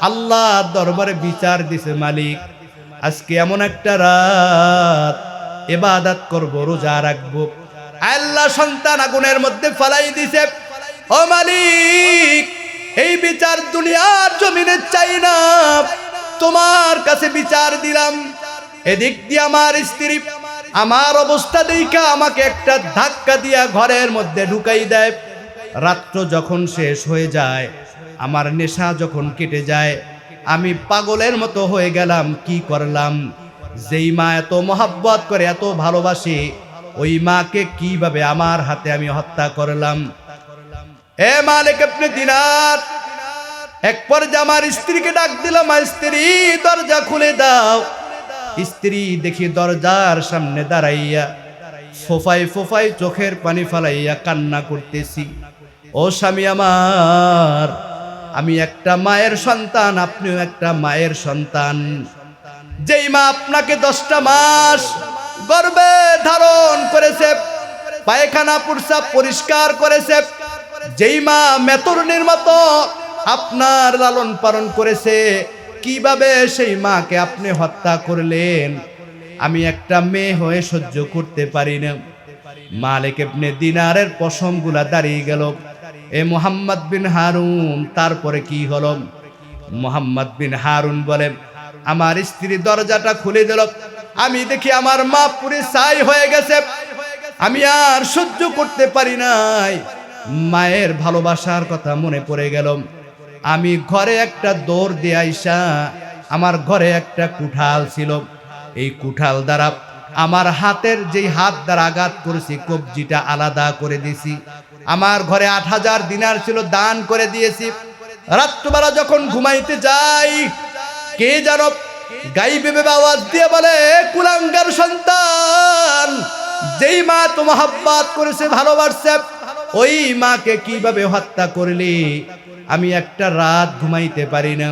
আল্লাহ দরবারে বিচার দিছে, মালিক আজকে এমন একটা রাত, ইবাদত করব, রোজা রাখবো, আল্লাহ সন্তান আগুনের মধ্যে ফালাই দিছে। ও মালিক, এই বিচার দুনিয়ার জমিনে চাই না, তোমার কাছে বিচার দিলাম। এদিক দিয়ে আমার স্ত্রী আমার অবস্থা দেখা আমাকে একটা ধাক্কা দিয়া ঘরের মধ্যে ঢুকাই দেয়। রাত্র যখন শেষ হয়ে যায়, আমার নেশা যখন কেটে যায়, আমি পাগলের মতো হয়ে গেলাম। কি করলাম? যেই মা এত মহাব্বত করে, এত ভালোবাসে, ওই মাকে কিভাবে আমার হাতে আমি হত্যা করলাম। এ মালিক ইবনে দিনার, এক পর্যায়ে আমার স্ত্রীকে ডাক দিলাম, স্ত্রী দরজা খুলে দাও। স্ত্রী দেখি দরজার সামনে দাঁড়াইয়া ফোফাই ফোফাই চোখের পানি ফালাইয়া কান্না করতেছি। ও স্বামী আমার, আমি একটা মায়ের সন্তান, আপনিও একটা মায়ের সন্তান। যেই মা আপনাকে 10টা মাস গর্ভে ধারণ করেছে, পায়খানা প্রস্রাব পরিষ্কার করেছে, যেই মা মেতরুনির মতো আপনার লালন পালন করেছে, কিভাবে সেই মাকে আপনি হত্যা করলেন? আমি একটা মেয়ে হয়ে সহ্য করতে পারি না। মালিক ইবনে দিনারের পশমগুলা দাঁড়িয়ে গেল। এ মুহাম্মদ বিন হারুন, তারপরে কি হলো? মুহাম্মদ বিন হারুন বলে, আমার স্ত্রী দরজাটা খুলে দিল। আমি দেখি আমার মা পুরো ছাই হয়ে গেছে। আমি আর সহ্য করতে পারি নাই। মায়ের ভালোবাসার কথা মনে পড়ে গেল। আমি ঘরে একটা দৌড় দিয়ে আইসা, আমার ঘরে একটা কুঠাল ছিল, এই কুঠাল দ্বারা আমার হাতের যেই হাত দ্বারা আঘাত করেছি, কবজিটা আলাদা করে দিয়েছি। আমার ঘরে 8000 দিনার ছিল, দান করে দিয়েছি। রাত্রবেলা যখন ঘুমাইতে যাই, কে যেন গাইবে আওয়াজ দিয়ে বলে, কুলাঙ্গার সন্তান, যেই মা তো মহব্বত করেছে, ভালোবাসছে, ওই মাকে কিভাবে হত্যা করলি? আমি একটা রাত ঘুমাইতে পারি না।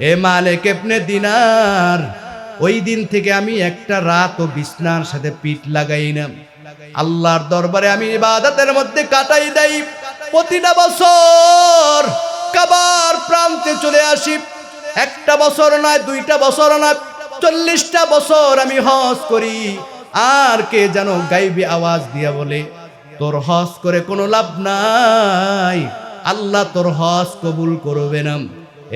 এ মালিক ইবনে দিনার, ওই দিন থেকে আমি একটা রাতও বিছনার সাথে পিঠ লাগাই না। আল্লাহর দরবারে আমি ইবাদতের মধ্যে কাটাই দেই। প্রতিটা বছর কাবার প্রান্তে চলে আসি। একটা বছর নয়, 2টা বছর নয়, 40টা বছর আমি হজ করি। আর কে যেন গাইবি আওয়াজ দিয়া বলে, তোর হজ করে কোনো লাভ নাই, আল্লাহ তোর হজ কবুল করবে না।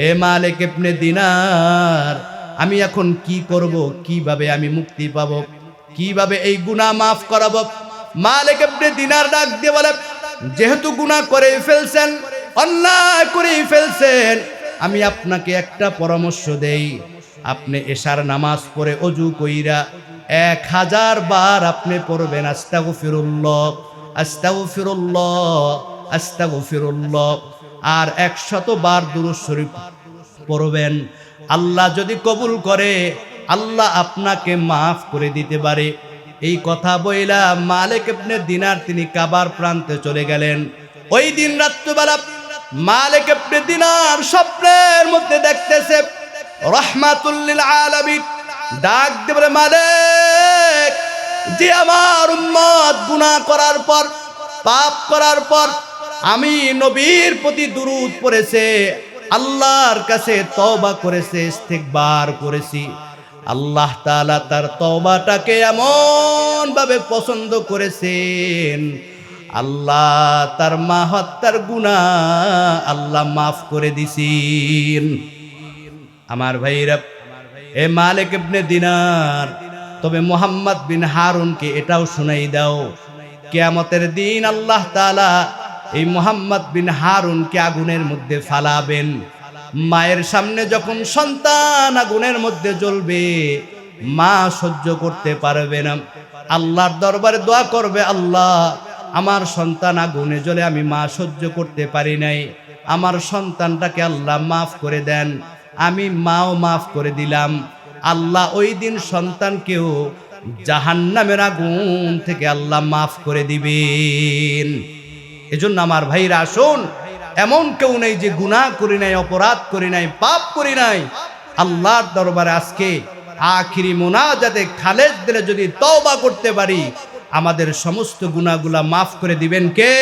এ মালিক ইবনে দিনার, আমি এখন কি করব? কিভাবে আমি মুক্তি পাবো? কিভাবে এই গুনাহ মাফ করাবো? মালিক ইবনে দিনার ডাক দিয়ে বলে, যেহেতু গুনাহ করে ফেলছেন, অন্যায় করে ফেলছেন, আমি আপনাকে একটা পরামর্শ দেই। আপনি এশার নামাজ পড়ে অজু কইরা 1000 বার আপনি পড়বেন আস্তাগফিরুল্লাহ, আস্তাগফিরুল্লাহ, আস্তাগফিরুল্লাহ। আর 100 বার দুরূদ শরীফ পড়বেন। আল্লাহ যদি কবুল করে, আল্লাহ আপনাকে মাফ করে দিতে পারে। এই কথা বইলা মালিক ইবনে দিনার তিনি কাবার প্রান্তে চলে গেলেন। ওই দিন রাত্রিবেলা মালিক ইবনে দিনার স্বপ্নের মধ্যে দেখতেছে রাহমাতুল লিল আলামিন ডাক দিয়ে বলে, মালিক, যে আমার উম্মত গুনাহ করার পর, পাপ করার পর আমি নবীর প্রতি দুরূদ পড়েছে, আল্লাহর কাছে তওবা করেছে, ইস্তিগফার করেছি, আল্লাহ তাআলা তার তওবাটাকে এমন ভাবে পছন্দ করেছেন, আল্লাহ তার মা হত্যার গুনাহ আল্লাহ মাফ করে দিছেন। আমার ভাইরা, এ মালিক ইবনে দিনার, তবে মুহাম্মদ বিন হারুনকে এটাও শুনাই দাও, কিয়ামতের দিন আল্লাহ তাআলা এই মুহাম্মদ বিন হারুনকে আগুনের মধ্যে ফালাবেন। মায়ের সামনে যখন সন্তান আগুনের মধ্যে জ্বলবে, মা সহ্য করতে পারবে না। আল্লাহর দরবারে দোয়া করবে, আল্লাহ, আমার সন্তান আগুনে জ্বলে আমি মা সহ্য করতে পারি নাই, আমার সন্তানটাকে আল্লাহ মাফ করে দেন। আমি মাও মাফ করে দিলাম। আল্লাহ ওই দিন সন্তানকেও জাহান্নামের আগুন থেকে আল্লাহ মাফ করে দিবেন। এজন্য আমার ভাইরা আসুন, এমন কেউ নেই যে গুনাহ করি নাই, অপরাধ করি নাই, পাপ করি নাই। আল্লাহর দরবারে আজকে আখিরি মুনাজাতে খালেস দিলে যদি তওবা করতে পারি, আমাদের সমস্ত গুনাহগুলা মাফ করে দিবেন কে?